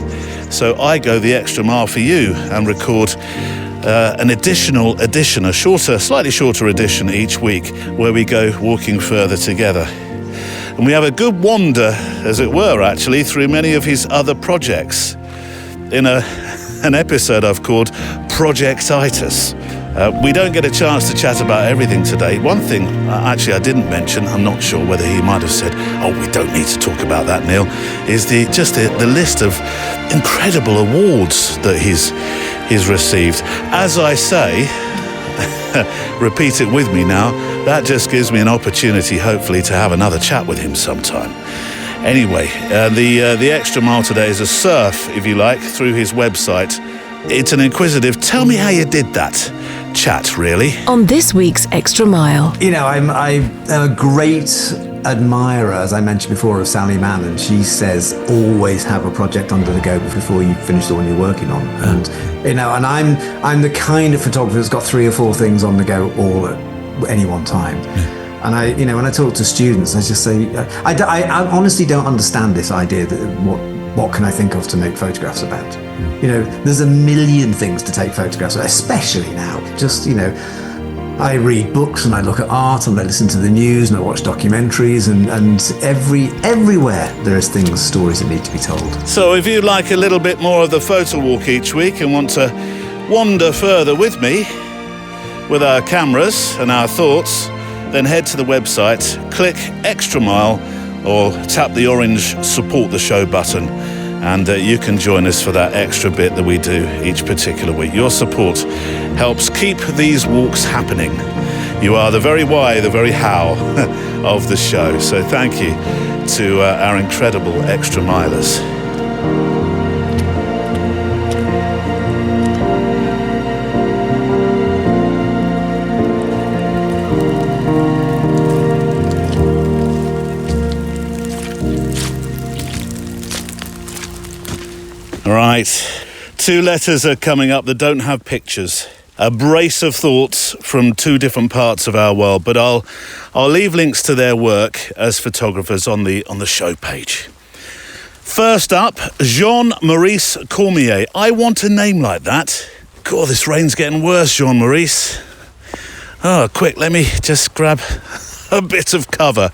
so I go the extra mile for you and record an additional edition, a slightly shorter edition each week, where we go walking further together. And we have a good wander, as it were, actually, through many of his other projects in an episode I've called Projectitis. We don't get a chance to chat about everything today. One thing, actually, I didn't mention, I'm not sure whether he might have said, we don't need to talk about that, Neil, is the list of incredible awards that he's received. As I say, repeat it with me now, that just gives me an opportunity, hopefully, to have another chat with him sometime. Anyway, the Extra Mile today is a surf, if you like, through his website. It's an inquisitive, tell me how you did that chat, really. On this week's Extra Mile. You know, I'm a great admirer, as I mentioned before, of Sally Mann, and she says always have a project under the go before you finish the one you're working on. And you know, and I'm the kind of photographer that's got 3 or 4 things on the go all at any one time. And when I talk to students, I just say, I honestly don't understand this idea that what can I think of to make photographs about? You know, there's a million things to take photographs of, especially now. Just, I read books and I look at art and I listen to the news and I watch documentaries and everywhere there is stories that need to be told. So if you'd like a little bit more of the photo walk each week and want to wander further with me, with our cameras and our thoughts, then head to the website, click Extra Mile, or tap the orange support the show button, and you can join us for that extra bit that we do each particular week. Your support helps keep these walks happening. You are the very why, the very how of the show. So thank you to our incredible Extra Milers. Right, 2 letters are coming up that don't have pictures. A brace of thoughts from 2 different parts of our world, but I'll leave links to their work as photographers on the show page. First up, Jean-Maurice Cormier. I want a name like that. God, this rain's getting worse, Jean-Maurice. Oh, quick, let me just grab a bit of cover.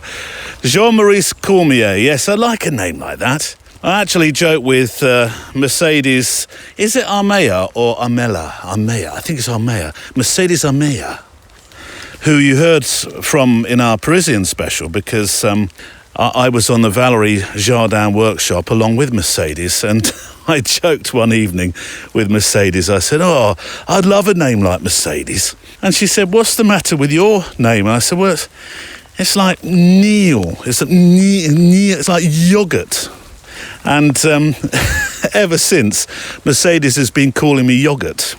Jean-Maurice Cormier. Yes, I like a name like that. I actually joke with Mercedes. Is it Armea or Armella? Armea. I think it's Armea. Mercedes Armea, who you heard from in our Parisian special, because I was on the Valerie Jardin workshop along with Mercedes, and I joked one evening with Mercedes. I said, I'd love a name like Mercedes. And she said, what's the matter with your name? And I said, well, it's like Neil. It's like yogurt. And ever since, Mercedes has been calling me yogurt.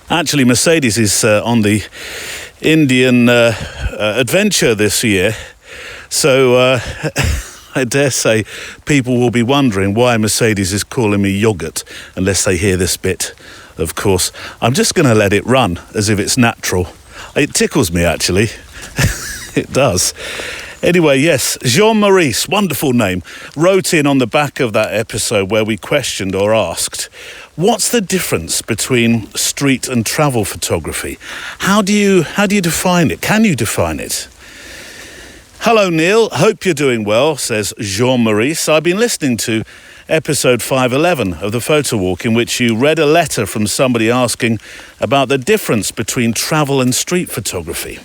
Actually, Mercedes is on the Indian adventure this year. So I dare say people will be wondering why Mercedes is calling me yogurt, unless they hear this bit, of course. I'm just going to let it run as if it's natural. It tickles me, actually. It does. Anyway, yes, Jean-Maurice, wonderful name, wrote in on the back of that episode where we questioned or asked, what's the difference between street and travel photography? How do you define it? Can you define it? Hello, Neil. Hope you're doing well, says Jean-Maurice. I've been listening to episode 511 of the Photo Walk, in which you read a letter from somebody asking about the difference between travel and street photography.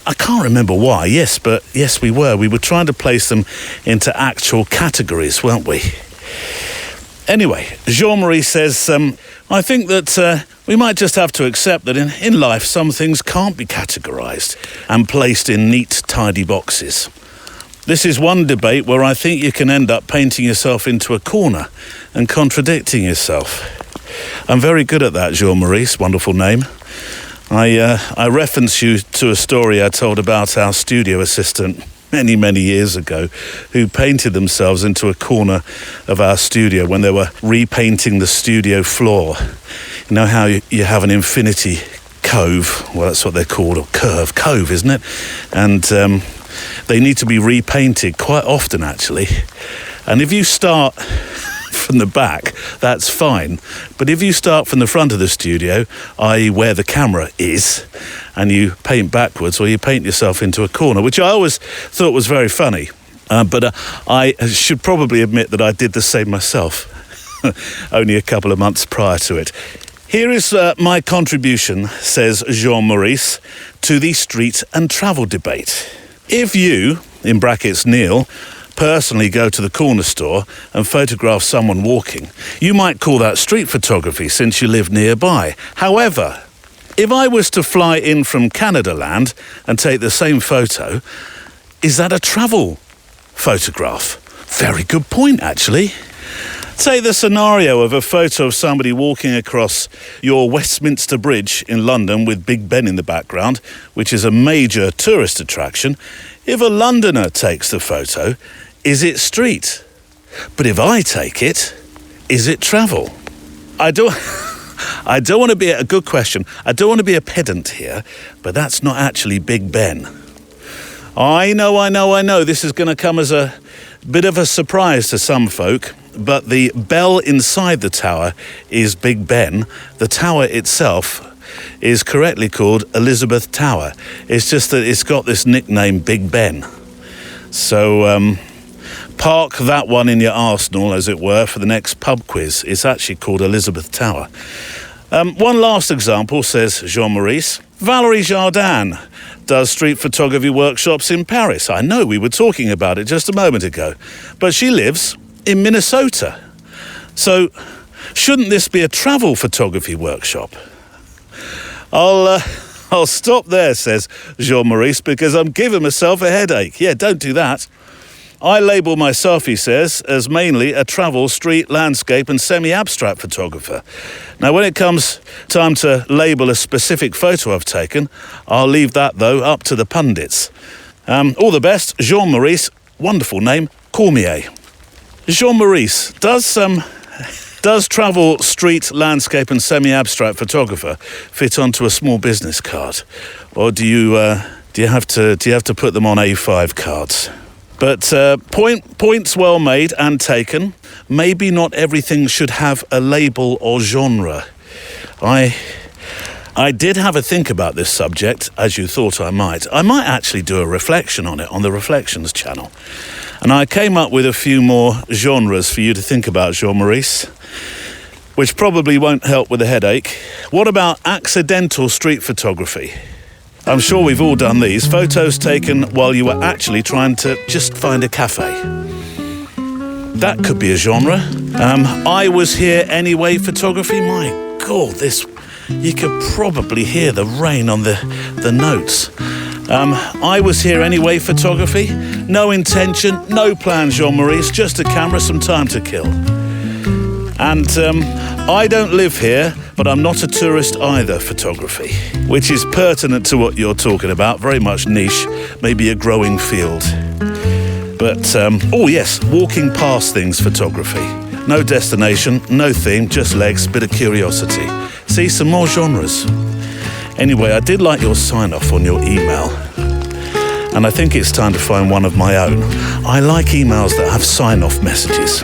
I can't remember why, but yes, we were. We were trying to place them into actual categories, weren't we? Anyway, Jean-Maurice says, I think that we might just have to accept that in life some things can't be categorised and placed in neat, tidy boxes. This is one debate where I think you can end up painting yourself into a corner and contradicting yourself. I'm very good at that, Jean-Maurice, wonderful name. I reference you to a story I told about our studio assistant many, many years ago, who painted themselves into a corner of our studio when they were repainting the studio floor. You know how you have an infinity cove? Well, that's what they're called, or cove, isn't it? And they need to be repainted quite often, actually. And if you start from the back, that's fine. But if you start from the front of the studio, i.e. where the camera is, and you paint backwards, or you paint yourself into a corner, which I always thought was very funny. But I should probably admit that I did the same myself, only a couple of months prior to it. Here is my contribution, says Jean-Maurice, to the street and travel debate. If you, in brackets Neil, personally go to the corner store and photograph someone walking, you might call that street photography since you live nearby. However, if I was to fly in from Canada land and take the same photo, is that a travel photograph? Very good point, actually. Say the scenario of a photo of somebody walking across your Westminster Bridge in London with Big Ben in the background, which is a major tourist attraction. If a Londoner takes the photo, is it street? But if I take it, is it travel? I don't want to be a good question. I don't want to be a pedant here, but that's not actually Big Ben. I know. This is going to come as a bit of a surprise to some folk, but the bell inside the tower is Big Ben. The tower itself is correctly called Elizabeth Tower. It's just that it's got this nickname Big Ben. So park that one in your arsenal, as it were, for the next pub quiz. It's actually called Elizabeth Tower. One last example, says Jean-Maurice. Valerie Jardin does street photography workshops in Paris. I know, we were talking about it just a moment ago. But she lives in Minnesota. So shouldn't this be a travel photography workshop? I'll stop there, says Jean-Maurice, because I'm giving myself a headache. Yeah, don't do that. I label myself, he says, as mainly a travel, street, landscape and semi-abstract photographer. Now, when it comes time to label a specific photo I've taken, I'll leave that, though, up to the pundits. All the best, Jean-Maurice, wonderful name, Cormier. Jean-Maurice, does travel, street, landscape and semi-abstract photographer fit onto a small business card? Or do you have to put them on A5 cards? But points well made and taken. Maybe not everything should have a label or genre. I did have a think about this subject, as you thought I might. I might actually do a reflection on it on the Reflections channel. And I came up with a few more genres for you to think about, Jean-Maurice, which probably won't help with a headache. What about accidental street photography? I'm sure we've all done these. Photos taken while you were actually trying to just find a cafe. That could be a genre. I was here anyway photography. My God, you could probably hear the rain on the notes. I was here anyway photography. No intention, no plan, Jean-Maurice, just a camera, some time to kill. And I don't live here, but I'm not a tourist either, photography, which is pertinent to what you're talking about, very much niche, maybe a growing field. But, oh yes, walking past things photography. No destination, no theme, just legs, bit of curiosity. See, some more genres. Anyway, I did like your sign-off on your email, and I think it's time to find one of my own. I like emails that have sign-off messages.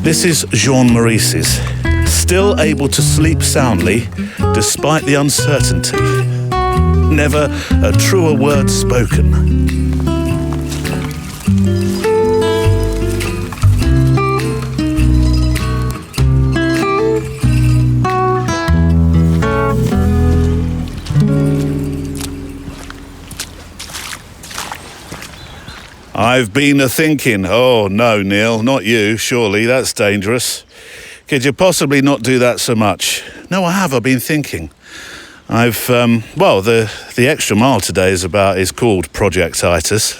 This is Jean-Maurice's. Still able to sleep soundly despite the uncertainty. Never a truer word spoken. I've been a-thinking. Oh, no, Neil, not you, surely. That's dangerous. Could you possibly not do that so much? No, I have. I've been thinking. I've, the extra mile today is called Projectitis.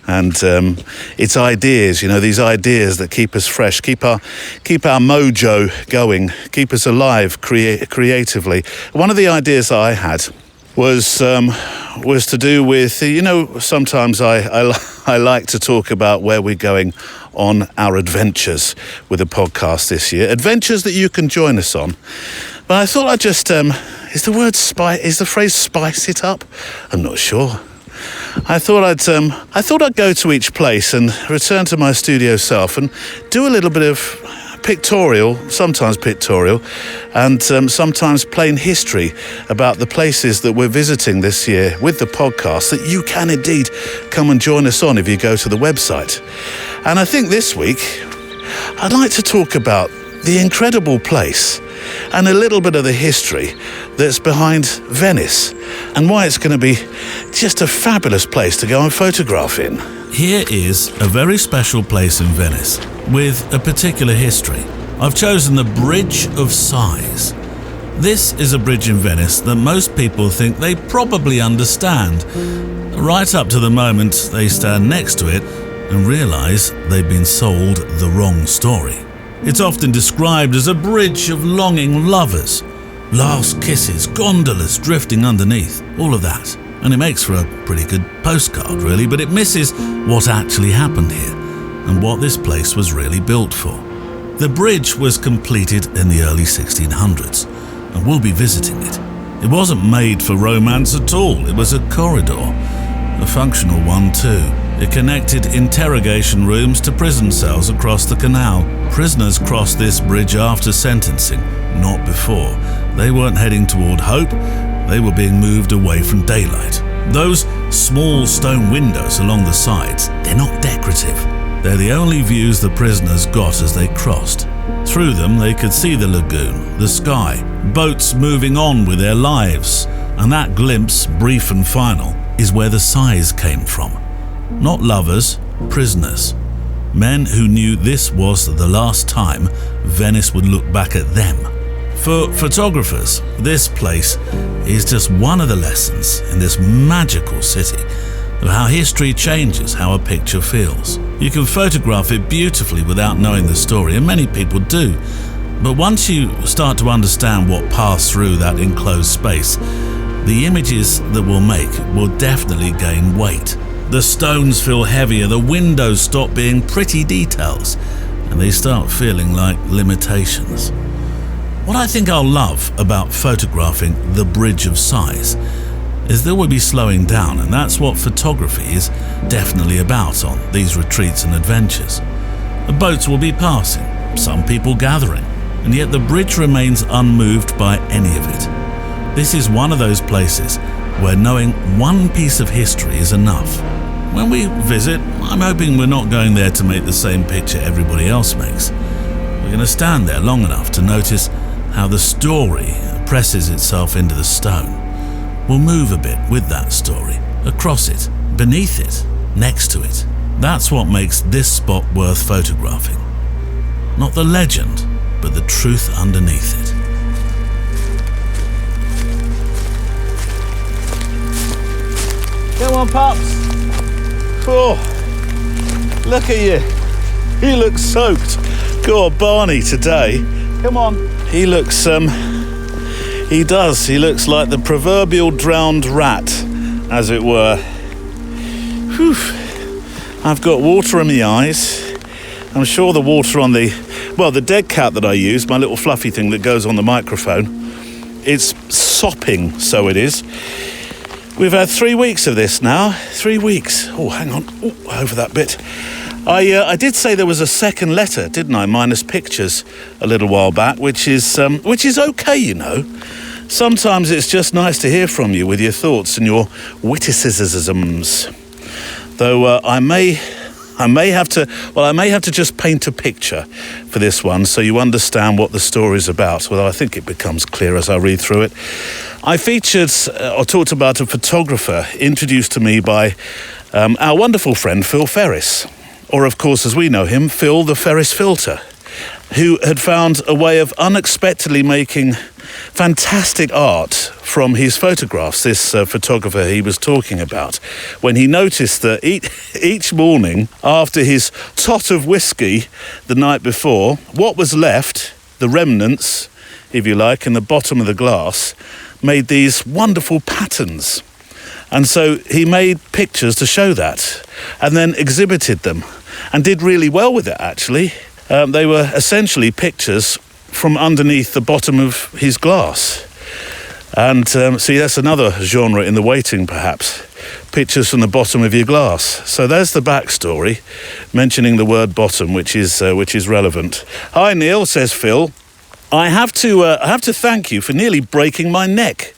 And it's ideas, these ideas that keep us fresh, keep our mojo going, keep us alive creatively. One of the ideas that I had was to do with, sometimes I like to talk about where we're going on our adventures with the podcast this year. Adventures that you can join us on. But I thought I'd just, is the phrase spice it up? I'm not sure. I thought I'd go to each place and return to my studio self and do a little bit of sometimes pictorial, and sometimes plain history about the places that we're visiting this year with the podcast that you can indeed come and join us on if you go to the website. And I think this week I'd like to talk about the incredible place and a little bit of the history that's behind Venice and why it's going to be just a fabulous place to go and photograph in. Here is a very special place in Venice with a particular history. I've chosen the Bridge of Sighs. This is a bridge in Venice that most people think they probably understand, right up to the moment they stand next to it and realise they've been sold the wrong story. It's often described as a bridge of longing lovers, last kisses, gondolas drifting underneath, all of that. And it makes for a pretty good postcard, really, but it misses what actually happened here and what this place was really built for. The bridge was completed in the early 1600s, and we'll be visiting it. It wasn't made for romance at all. It was a corridor, a functional one too. It connected interrogation rooms to prison cells across the canal. Prisoners crossed this bridge after sentencing, not before. They weren't heading toward hope. They were being moved away from daylight. Those small stone windows along the sides, they're not decorative. They're the only views the prisoners got as they crossed. Through them, they could see the lagoon, the sky, boats moving on with their lives. And that glimpse, brief and final, is where the sighs came from. Not lovers, prisoners. Men who knew this was the last time Venice would look back at them. For photographers, this place is just one of the lessons in this magical city of how history changes how a picture feels. You can photograph it beautifully without knowing the story, and many people do. But once you start to understand what passed through that enclosed space, the images that we'll make will definitely gain weight. The stones feel heavier, the windows stop being pretty details, and they start feeling like limitations. What I think I'll love about photographing the Bridge of Sighs is that we'll be slowing down, and that's what photography is definitely about on these retreats and adventures. The boats will be passing, some people gathering, and yet the bridge remains unmoved by any of it. This is one of those places where knowing one piece of history is enough. When we visit, I'm hoping we're not going there to make the same picture everybody else makes. We're going to stand there long enough to notice how the story presses itself into the stone. We'll move a bit with that story, across it, beneath it, next to it. That's what makes this spot worth photographing. Not the legend, but the truth underneath it. Come on, Pops. Oh, look at you. You look soaked. God, Barney today. Come on. He looks, he does. He looks like the proverbial drowned rat, as it were. Whew. I've got water in my eyes. I'm sure the water on the dead cat that I use, my little fluffy thing that goes on the microphone, it's sopping, so it is. We've had 3 weeks of this now. 3 weeks. Oh, hang on. Oh, over that bit. I did say there was a second letter, didn't I? Minus pictures a little while back, which is okay, you know. Sometimes it's just nice to hear from you with your thoughts and your witticisms. Though I may have to just paint a picture for this one so you understand what the story's about. Well, I think it becomes clear as I read through it. I featured or talked about a photographer introduced to me by our wonderful friend Phil Ferris, or of course as we know him, Phil the Ferris Filter, who had found a way of unexpectedly making fantastic art from his photographs, this photographer he was talking about, when he noticed that each morning after his tot of whiskey the night before, what was left, the remnants, if you like, in the bottom of the glass, made these wonderful patterns. And so he made pictures to show that, and then exhibited them, and did really well with it, actually. They were essentially pictures from underneath the bottom of his glass. And see, that's another genre in the waiting, perhaps. Pictures from the bottom of your glass. So there's the backstory, mentioning the word bottom, which is relevant. Hi, Neil, says Phil. I have to thank you for nearly breaking my neck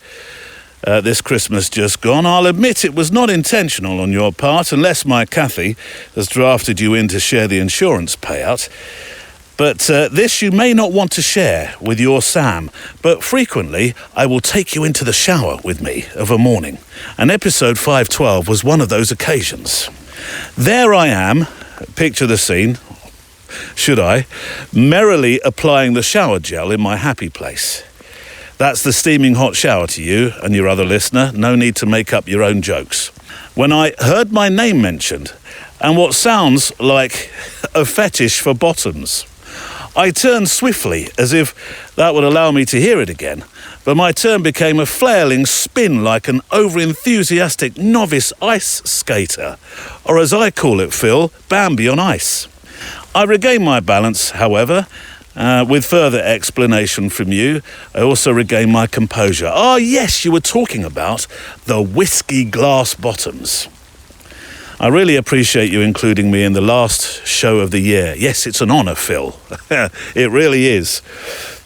this Christmas just gone. I'll admit it was not intentional on your part, unless my Cathy has drafted you in to share the insurance payout. But this you may not want to share with your Sam, but frequently I will take you into the shower with me of a morning, and episode 512 was one of those occasions. There I am, picture the scene, should I, merrily applying the shower gel in my happy place. That's the steaming hot shower to you and your other listener. No need to make up your own jokes. When I heard my name mentioned, and what sounds like a fetish for bottoms, I turned swiftly, as if that would allow me to hear it again, but my turn became a flailing spin like an over-enthusiastic novice ice skater, or as I call it, Phil, Bambi on ice. I regained my balance, however. With further explanation from you, I also regained my composure. Ah, yes, you were talking about the whiskey glass bottoms. I really appreciate you including me in the last show of the year. Yes, it's an honour, Phil. It really is,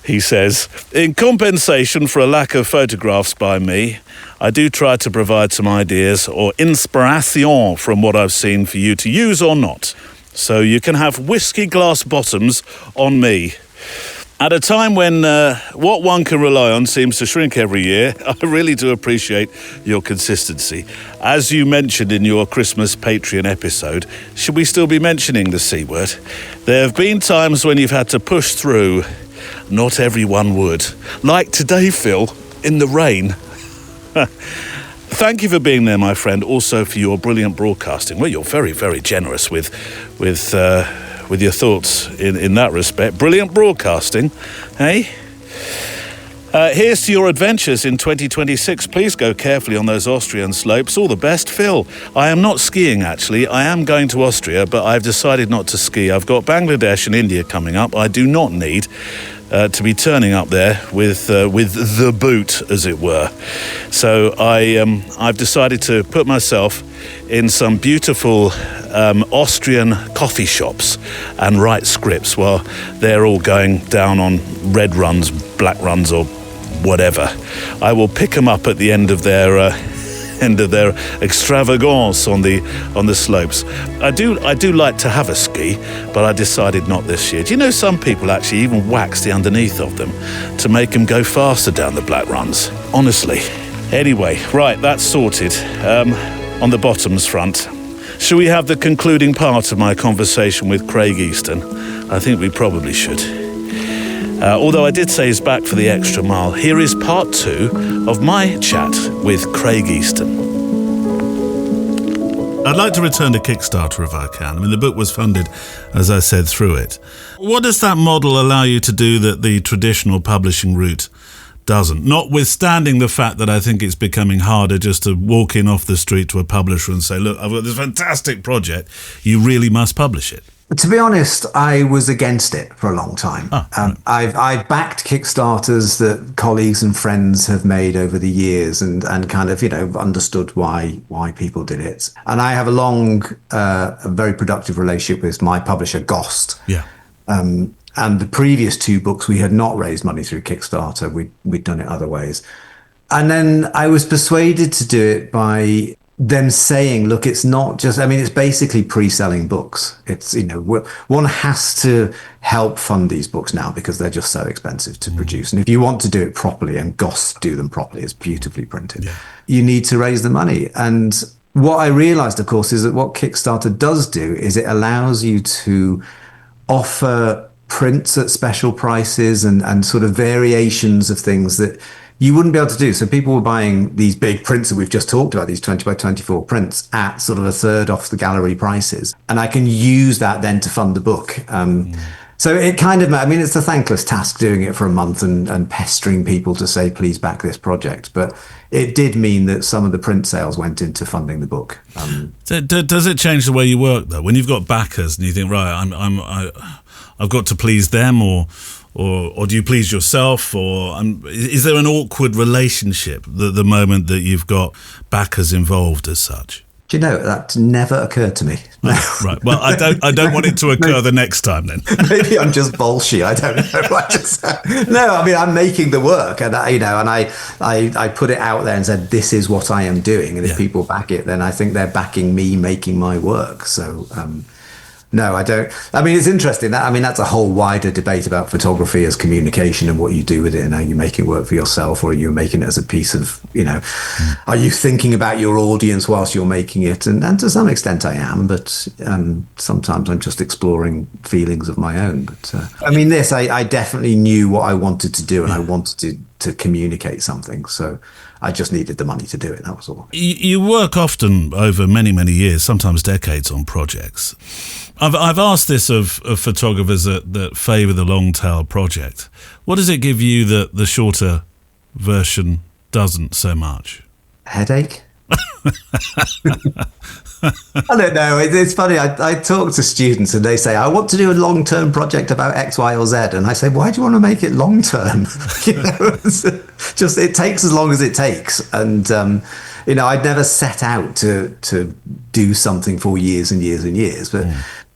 he says. In compensation for a lack of photographs by me, I do try to provide some ideas or inspiration from what I've seen for you to use or not. So you can have whiskey glass bottoms on me. At a time when what one can rely on seems to shrink every year, I really do appreciate your consistency. As you mentioned in your Christmas Patreon episode, should we still be mentioning the C word? There have been times when you've had to push through. Not everyone would. Like today, Phil, in the rain. Thank you for being there, my friend. Also for your brilliant broadcasting. Well, you're very, very generous with your thoughts in that respect. Brilliant broadcasting, eh? Here's to your adventures in 2026. Please go carefully on those Austrian slopes. All the best, Phil. I am not skiing, actually. I am going to Austria, but I've decided not to ski. I've got Bangladesh and India coming up. I do not need to be turning up there with the boot, as it were. So I've decided to put myself in some beautiful Austrian coffee shops and write scripts while they're all going down on red runs, black runs, or whatever. I will pick them up at the end of their extravagance on the slopes. I do like to have a ski, but I decided not this year. Do you know some people actually even wax the underneath of them to make them go faster down the black runs? Honestly. Anyway, right, that's sorted. On the bottoms front, shall we have the concluding part of my conversation with Craig Easton? I think we probably should. Although I did say he's back for the extra mile, here is part 2 of my chat with Craig Easton. I'd like to return to Kickstarter if I can. I mean, the book was funded, as I said, through it. What does that model allow you to do that the traditional publishing route doesn't? Notwithstanding the fact that I think it's becoming harder just to walk in off the street to a publisher and say, look, I've got this fantastic project, you really must publish it. To be honest, I was against it for a long time. Right. I've backed Kickstarters that colleagues and friends have made over the years and kind of, understood why people did it. And I have a very productive relationship with my publisher, Gost. Yeah. And the previous 2 books, we had not raised money through Kickstarter. We'd done it other ways. And then I was persuaded to do it by them saying, look, it's not just, I mean, it's basically pre-selling books. It's, one has to help fund these books now because they're just so expensive to produce. And if you want to do it properly, and Goss do them properly, it's beautifully printed, you need to raise the money. And what I realized, of course, is that what Kickstarter does do is it allows you to offer prints at special prices and sort of variations of things that you wouldn't be able to do. So people were buying these big prints that we've just talked about, these 20 by 24 prints at sort of a third off the gallery prices. And I can use that then to fund the book. So it kind of, I mean, it's a thankless task doing it for a month and pestering people to say, please back this project. But it did mean that some of the print sales went into funding the book. So does it change the way you work, though? When you've got backers and you think, right, I've got to please them, or do you please yourself, or is there an awkward relationship the moment that you've got backers involved as such? Do you know, that never occurred to me. No. Right. Well, I don't want it to occur the next time then. Maybe I'm just bullshit. I don't know. No, I mean, I'm making the work, and I put it out there and said, this is what I am doing. And if people back it, then I think they're backing me making my work. So, no, I don't. I mean, it's interesting. That's a whole wider debate about photography as communication and what you do with it, and are you making it work for yourself, or are you making it as a piece of, are you thinking about your audience whilst you're making it? And to some extent I am, but sometimes I'm just exploring feelings of my own. But I definitely knew what I wanted to do, and I wanted to communicate something. So I just needed the money to do it. That was all. You work often over many, many years, sometimes decades, on projects. I've asked this of photographers that favour the long tail project. What does it give you that the shorter version doesn't so much? Headache? I don't know. It's funny. I talk to students and they say, I want to do a long-term project about X, Y, or Z. And I say, why do you want to make it long-term? Just it takes as long as it takes. And, I'd never set out to do something for years and years and years. But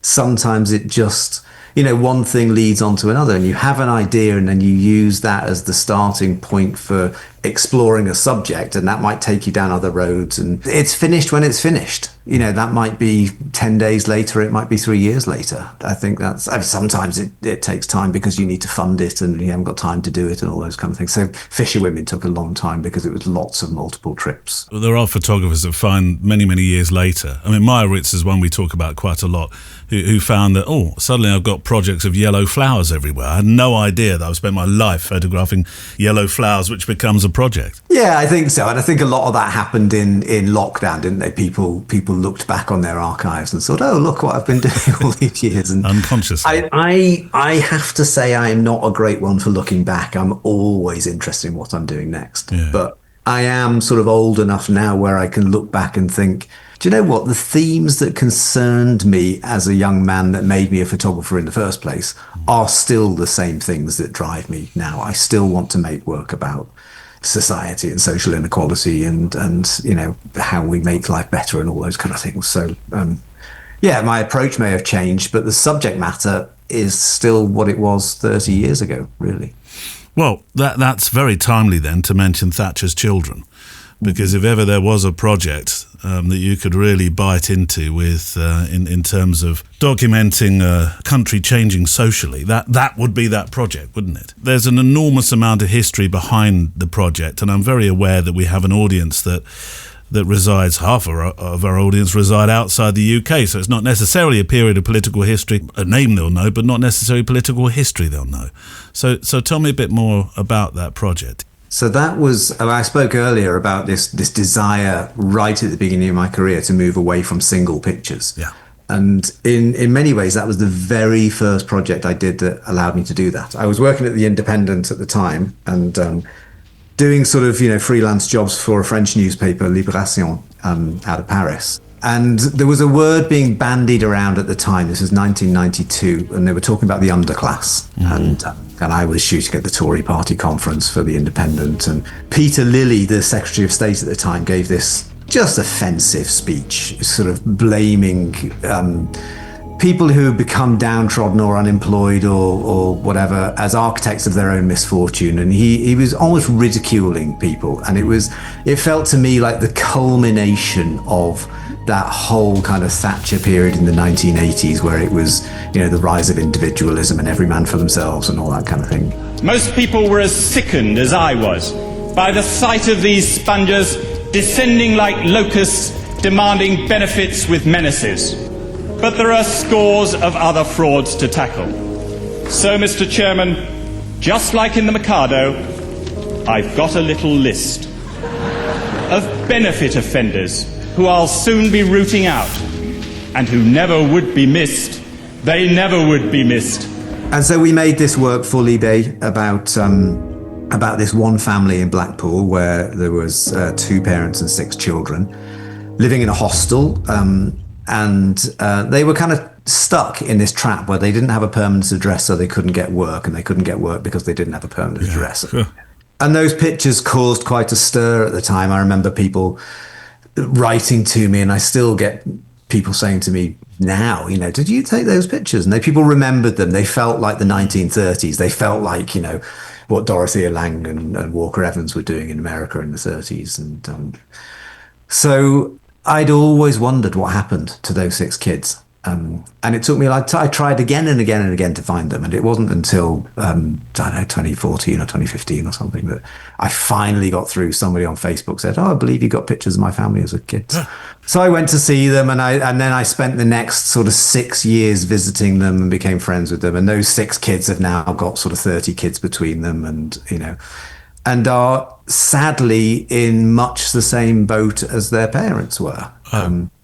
sometimes it just, one thing leads on to another, and you have an idea and then you use that as the starting point for exploring a subject, and that might take you down other roads, and it's finished when it's finished. That might be 10 days later, it might be 3 years later. I think sometimes it takes time because you need to fund it and you haven't got time to do it and all those kind of things. So Fisher Women took a long time because it was lots of multiple trips. Well, there are photographers that find many, many years later. I mean, Maya Ritz is one we talk about quite a lot, who found that, suddenly I've got projects of yellow flowers everywhere. I had no idea that I've spent my life photographing yellow flowers, which becomes a project. Yeah, I think so. And I think a lot of that happened in lockdown, didn't they? People looked back on their archives and thought, look what I've been doing all these years. And unconsciously. I have to say I am not a great one for looking back. I'm always interested in what I'm doing next. Yeah. But I am sort of old enough now where I can look back and think, do you know what? The themes that concerned me as a young man that made me a photographer in the first place are still the same things that drive me now. I still want to make work about society and social inequality and how we make life better and all those kind of things. So my approach may have changed, but the subject matter is still what it was 30 years ago, really. Well, that's very timely then to mention Thatcher's Children, because if ever there was a project that you could really bite into with in terms of documenting a country changing socially, that would be that project, wouldn't it? There's an enormous amount of history behind the project, and I'm very aware that we have an audience that resides, half of our audience reside outside the UK, so it's not necessarily a period of political history, a name they'll know, but not necessarily political history they'll know. So tell me a bit more about that project. So that was, I spoke earlier about this desire right at the beginning of my career to move away from single pictures. Yeah. And in many ways, that was the very first project I did that allowed me to do that. I was working at The Independent at the time and doing sort of, freelance jobs for a French newspaper, Libération, out of Paris. And there was a word being bandied around at the time. This was 1992, and they were talking about the underclass. Mm-hmm. And I was shooting at the Tory party conference for The Independent. And Peter Lilly, the Secretary of State at the time, gave this just offensive speech, sort of blaming people who become downtrodden or unemployed or whatever as architects of their own misfortune. And he was almost ridiculing people. And it felt to me like the culmination of that whole kind of Thatcher period in the 1980s, where it was, the rise of individualism and every man for themselves and all that kind of thing. Most people were as sickened as I was by the sight of these sponges descending like locusts, demanding benefits with menaces. But there are scores of other frauds to tackle. So, Mr. Chairman, just like in the Mikado, I've got a little list of benefit offenders who I'll soon be rooting out, and who never would be missed. They never would be missed. And so we made this work for eBay about this one family in Blackpool where there was 2 parents and 6 children living in a hostel, and they were kind of stuck in this trap where they didn't have a permanent address, so they couldn't get work, and they couldn't get work because they didn't have a permanent address. Sure. And those pictures caused quite a stir at the time. I remember people writing to me, and I still get people saying to me now, did you take those pictures? And people remembered them. They felt like the 1930s. They felt like, what Dorothea Lange and Walker Evans were doing in America in the 30s. And so I'd always wondered what happened to those 6 kids. And it took me, I tried again and again and again to find them. And it wasn't until, 2014 or 2015 or something that I finally got through. Somebody on Facebook said, I believe you got pictures of my family as a kid. So I went to see them, and then I spent the next sort of 6 years visiting them and became friends with them. And those 6 kids have now got sort of 30 kids between them, and are sadly in much the same boat as their parents were.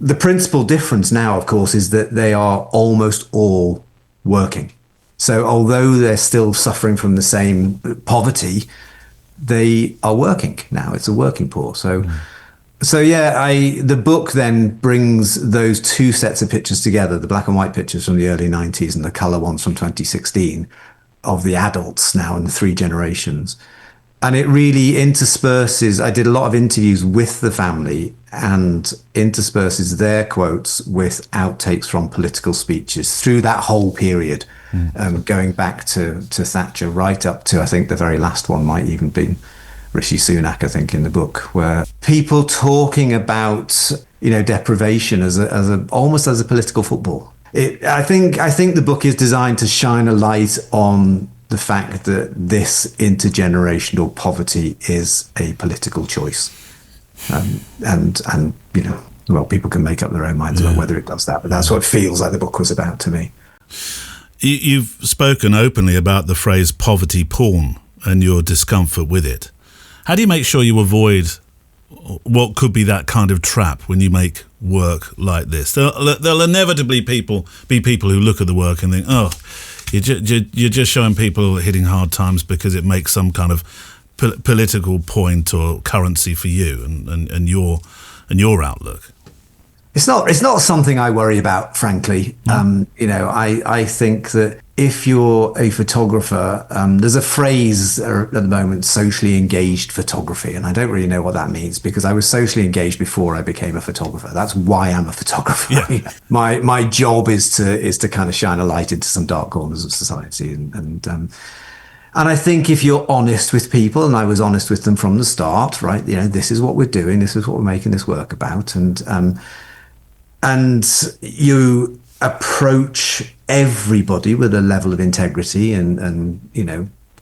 The principal difference now, of course, is that they are almost all working. So although they're still suffering from the same poverty, they are working now. It's a working poor. So the book then brings those 2 sets of pictures together, the black and white pictures from the early 90s and the color ones from 2016 of the adults now in the 3 generations. And it really intersperses, I did a lot of interviews with the family and intersperses their quotes with outtakes from political speeches through that whole period, going back to Thatcher, right up to, I think the very last one might even be Rishi Sunak, I think, in the book, where people talking about, deprivation as almost as a political football. I think the book is designed to shine a light on the fact that this intergenerational poverty is a political choice. People can make up their own minds about whether it does that, but that's what it feels like the book was about to me. You've spoken openly about the phrase poverty porn and your discomfort with it. How do you make sure you avoid what could be that kind of trap when you make work like this? There'll inevitably be people who look at the work and think, you're just showing people hitting hard times because it makes some kind of political point or currency for you and your outlook. It's not something I worry about, frankly. I think that if you're a photographer, there's a phrase at the moment, socially engaged photography, and I don't really know what that means because I was socially engaged before I became a photographer. That's why I'm a photographer. Yeah. My job is to kind of shine a light into some dark corners of society, and I think if you're honest with people, and I was honest with them from the start, right? This is what we're doing, this is what we're making this work about, and you approach everybody with a level of integrity, and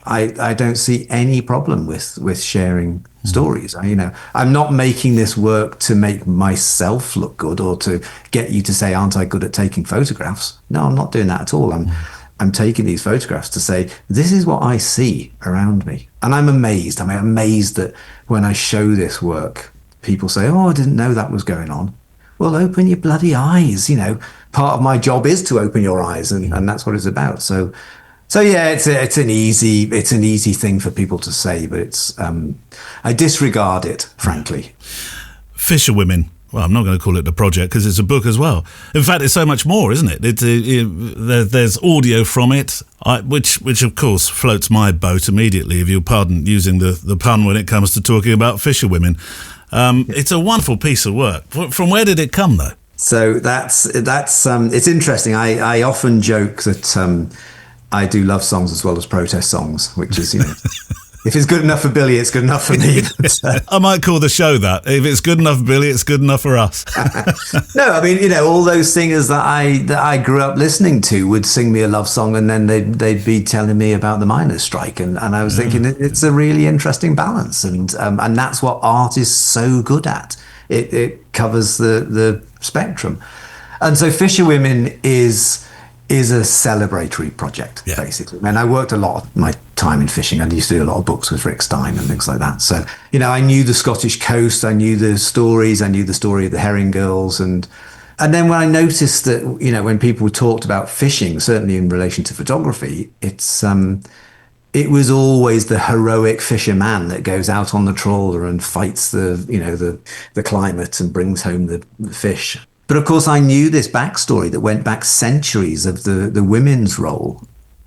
I don't see any problem with sharing stories. I'm not making this work to make myself look good or to get you to say, aren't I good at taking photographs? No, I'm not doing that at all. I'm taking these photographs to say, this is what I see around me. And I'm amazed. I'm amazed that when I show this work, people say, oh, I didn't know that was going on. Well, open your bloody eyes. Part of my job is to open your eyes, and that's what it's about. So yeah, it's an easy thing for people to say, but I disregard it, frankly. Fisherwomen. Well, I'm not going to call it a project because it's a book as well. In fact, it's so much more, isn't it? There's audio from it, which of course floats my boat immediately, if you'll pardon using the pun when it comes to talking about fisherwomen. It's a wonderful piece of work. From where did it come, though? So that's it's interesting. I often joke that I do love songs as well as protest songs, which is, if it's good enough for Billy, it's good enough for me. I might call the show that. If it's good enough for Billy, it's good enough for us. No, I mean, all those singers that I grew up listening to would sing me a love song, and then they'd be telling me about the miners' strike, and I was thinking it's a really interesting balance, and that's what art is so good at. It covers the spectrum, and so Fisherwomen is a celebratory project, basically. And I worked a lot of my time in fishing. I used to do a lot of books with Rick Stein and things like that. So, I knew the Scottish coast, I knew the stories, I knew the story of the herring girls. And then when I noticed that, when people talked about fishing, certainly in relation to photography, it was always the heroic fisherman that goes out on the trawler and fights the climate and brings home the fish. But of course, I knew this backstory that went back centuries of the women's role,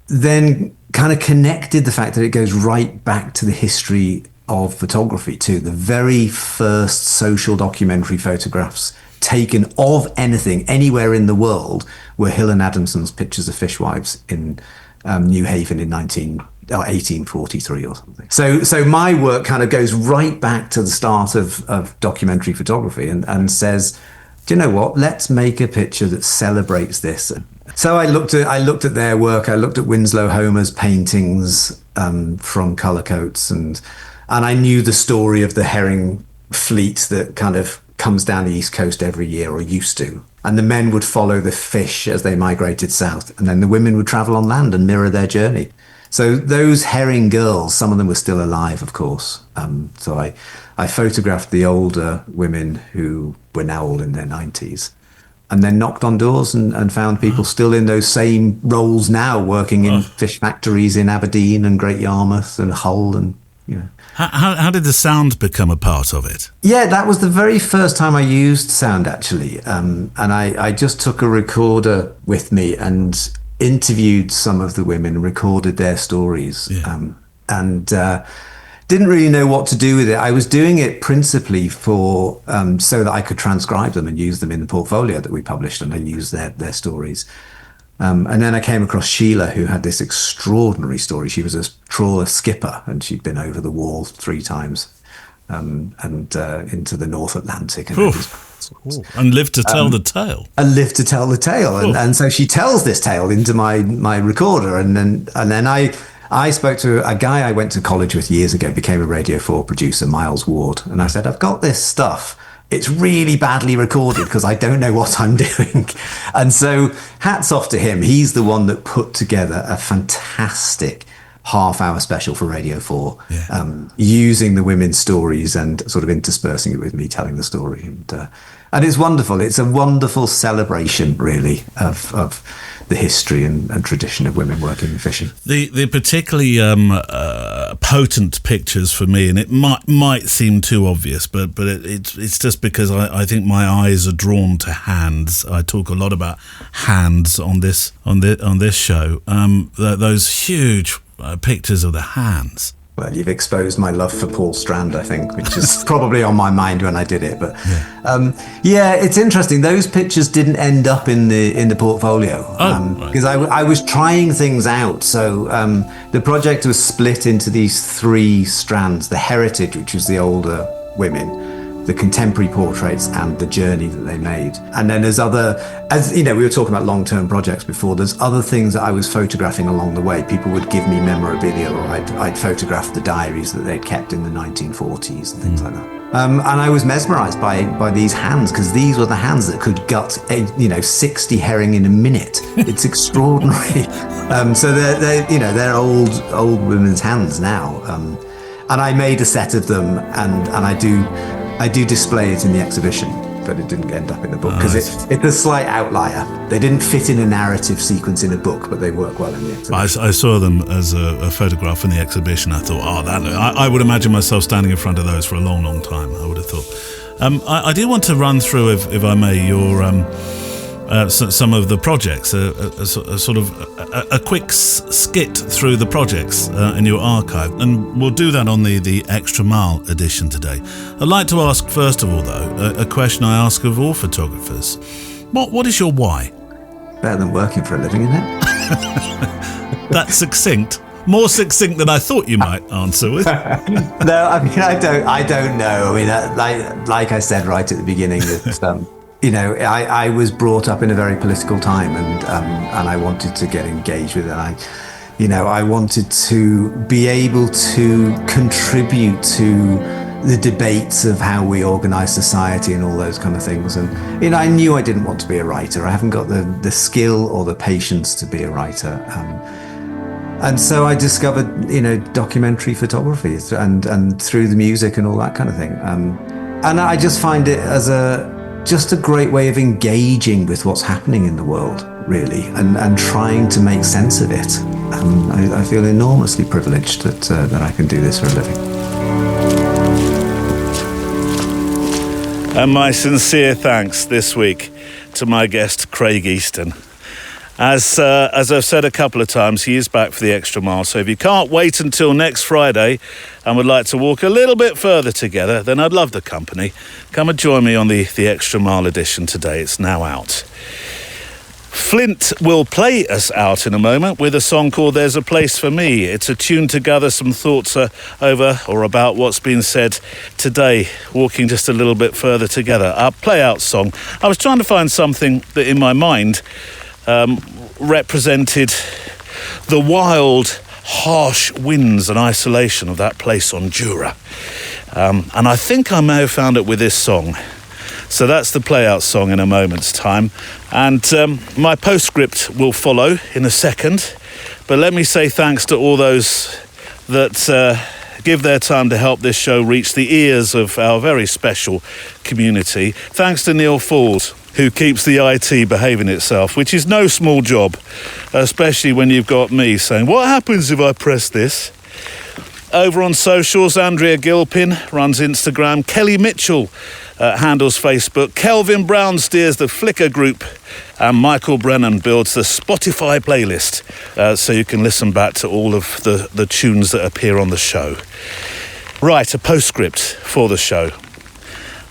then kind of connected the fact that it goes right back to the history of photography too. The very first social documentary photographs taken of anything anywhere in the world were Hill and Adamson's pictures of fishwives in New Haven in 1843 or something. So my work kind of goes right back to the start of documentary photography and says, do you know what? Let's make a picture that celebrates this. So I looked at their work. I looked at Winslow Homer's paintings from Colour Coats, and I knew the story of the herring fleet that kind of comes down the East Coast every year, or used to. And the men would follow the fish as they migrated south, and then the women would travel on land and mirror their journey. So those herring girls, some of them were still alive, of course. So I photographed the older women who were now all in their 90s, and then knocked on doors and found people still in those same roles now, working in fish factories in Aberdeen and Great Yarmouth and Hull, and How did the sound become a part of it? Yeah, that was the very first time I used sound, actually. And I just took a recorder with me and interviewed some of the women, recorded their stories, and didn't really know what to do with it. I was doing it principally for so that I could transcribe them and use them in the portfolio that we published, and I used their stories. And then I came across Sheila, who had this extraordinary story. She was a trawler skipper, and she'd been over the wall 3 times and into the North Atlantic. And lived to tell the tale. And lived to tell the tale. And so she tells this tale into my recorder. And then I spoke to a guy I went to college with years ago, became a Radio 4 producer, Miles Ward. And I said, I've got this stuff. It's really badly recorded because I don't know what I'm doing. And so hats off to him. He's the one that put together a fantastic half-hour special for Radio 4, using the women's stories and sort of interspersing it with me telling the story. And it's wonderful. It's a wonderful celebration, really, of the history and tradition of women working in fishing. The particularly potent pictures for me, and it might seem too obvious, but it's just because I think my eyes are drawn to hands. I talk a lot about hands on this show. Those huge pictures of the hands. Well, you've exposed my love for Paul Strand, I think, which is probably on my mind when I did it. But it's interesting. Those pictures didn't end up in the portfolio because I was trying things out. So the project was split into these 3 strands: the heritage, which was the older women, the contemporary portraits, and the journey that they made. And then there's we were talking about long-term projects before, there's other things that I was photographing along the way. People would give me memorabilia, or I'd photograph the diaries that they'd kept in the 1940s and things like that. And I was mesmerized by these hands, because these were the hands that could gut 60 herring in a minute. It's extraordinary. So they're old women's hands now. And I made a set of them, and I do display it in the exhibition, but it didn't end up in the book because it's a slight outlier. They didn't fit in a narrative sequence in a book, but they work well in the exhibition. I saw them as a photograph in the exhibition. I thought, I would imagine myself standing in front of those for a long, long time, I would have thought. I do want to run through, if I may, some of the projects, a sort of a quick skit through the projects in your archive, and we'll do that on the Extra Mile edition today. I'd like to ask, first of all, though, a question I ask of all photographers. What is your why? Better than working for a living, isn't it? That's succinct. More succinct than I thought you might answer with. No, I mean, I don't know. I mean, like I said right at the beginning, that I was brought up in a very political time, and I wanted to get engaged with it. I wanted to be able to contribute to the debates of how we organise society and all those kind of things. And I knew I didn't want to be a writer. I haven't got the skill or the patience to be a writer. And so I discovered, documentary photography and through the music and all that kind of thing. And I just find it as just a great way of engaging with what's happening in the world, really, and trying to make sense of it. I feel enormously privileged that I can do this for a living. And my sincere thanks this week to my guest, Craig Easton. As I've said a couple of times, he is back for the Extra Mile. So if you can't wait until next Friday and would like to walk a little bit further together, then I'd love the company. Come and join me on the Extra Mile edition today. It's now out. Flint will play us out in a moment with a song called There's a Place for Me. It's a tune to gather some thoughts over or about what's been said today, walking just a little bit further together. Our play-out song. I was trying to find something that in my mind represented the wild, harsh winds and isolation of that place on Jura. And I think I may have found it with this song. So that's the play-out song in a moment's time. And my postscript will follow in a second. But let me say thanks to all those that give their time to help this show reach the ears of our very special community. Thanks to Neil Falls, who keeps the IT behaving itself, which is no small job, especially when you've got me saying, what happens if I press this? Over on socials, Andrea Gilpin runs Instagram. Kelly Mitchell handles Facebook. Kelvin Brown steers the Flickr group. And Michael Brennan builds the Spotify playlist so you can listen back to all of the tunes that appear on the show. Right, a postscript for the show.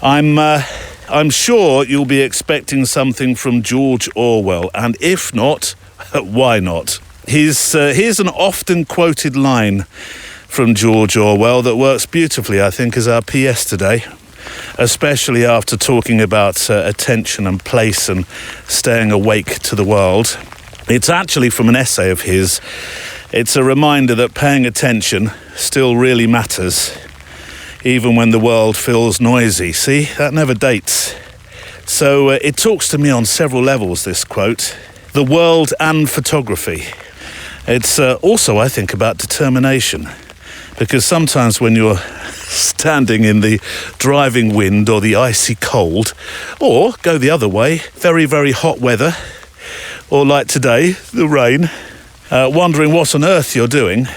I'm sure you'll be expecting something from George Orwell, and if not, why not? Here's an often quoted line from George Orwell that works beautifully, I think, as our PS today, especially after talking about attention and place and staying awake to the world. It's actually from an essay of his. It's a reminder that paying attention still really matters, even when the world feels noisy. See, that never dates. So it talks to me on several levels, this quote. The world and photography. It's also, I think, about determination. Because sometimes when you're standing in the driving wind or the icy cold, or go the other way, very, very hot weather, or like today, the rain, wondering what on earth you're doing,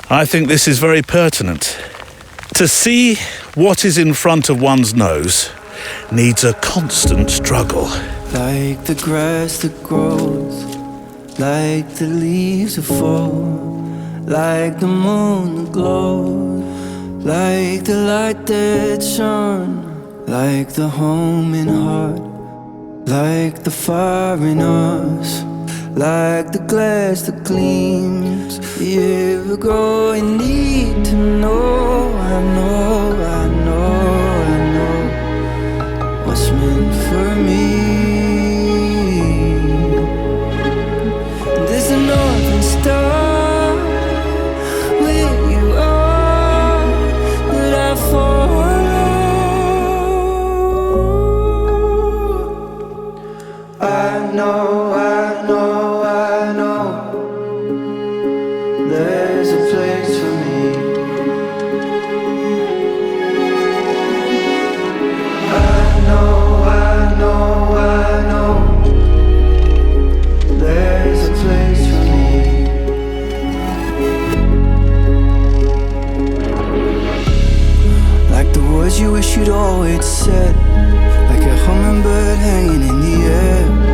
I think this is very pertinent. To see what is in front of one's nose needs a constant struggle. Like the grass that grows, like the leaves that fall, like the moon that glows, like the light that shone, like the home in heart, like the fire in us, like the glass that gleams. You ever grow and need to know, I know what's meant for me. There's an northern star where you are that I follow. I know there's a place for me. I know there's a place for me. Like the words you wish you'd always said, like a hummingbird hanging in the air.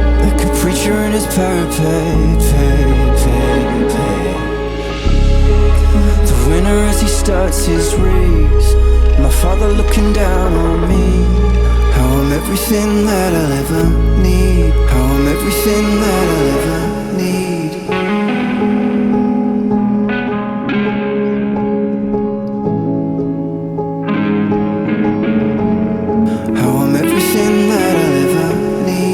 preacher in his parapet, the winner as he starts his race, my father looking down on me. How I'm everything that I'll ever need. How I'm everything that I'll ever need. How I'm everything that I'll ever need.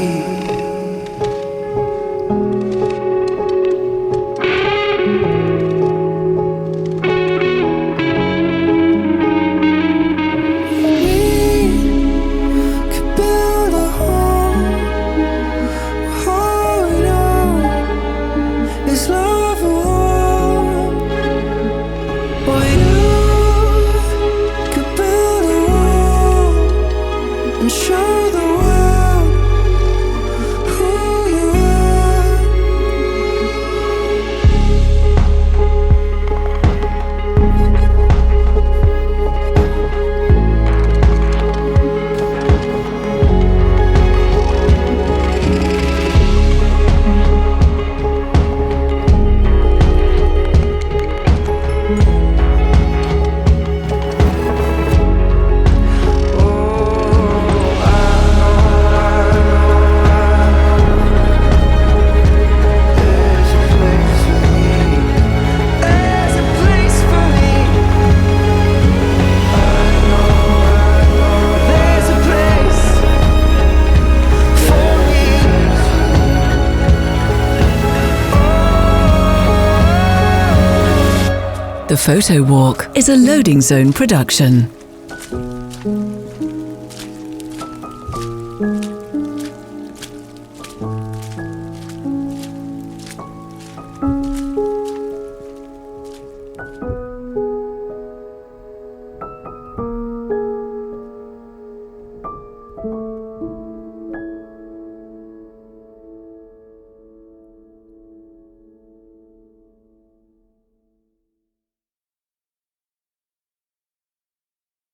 The Photo Walk is a Loading Zone production.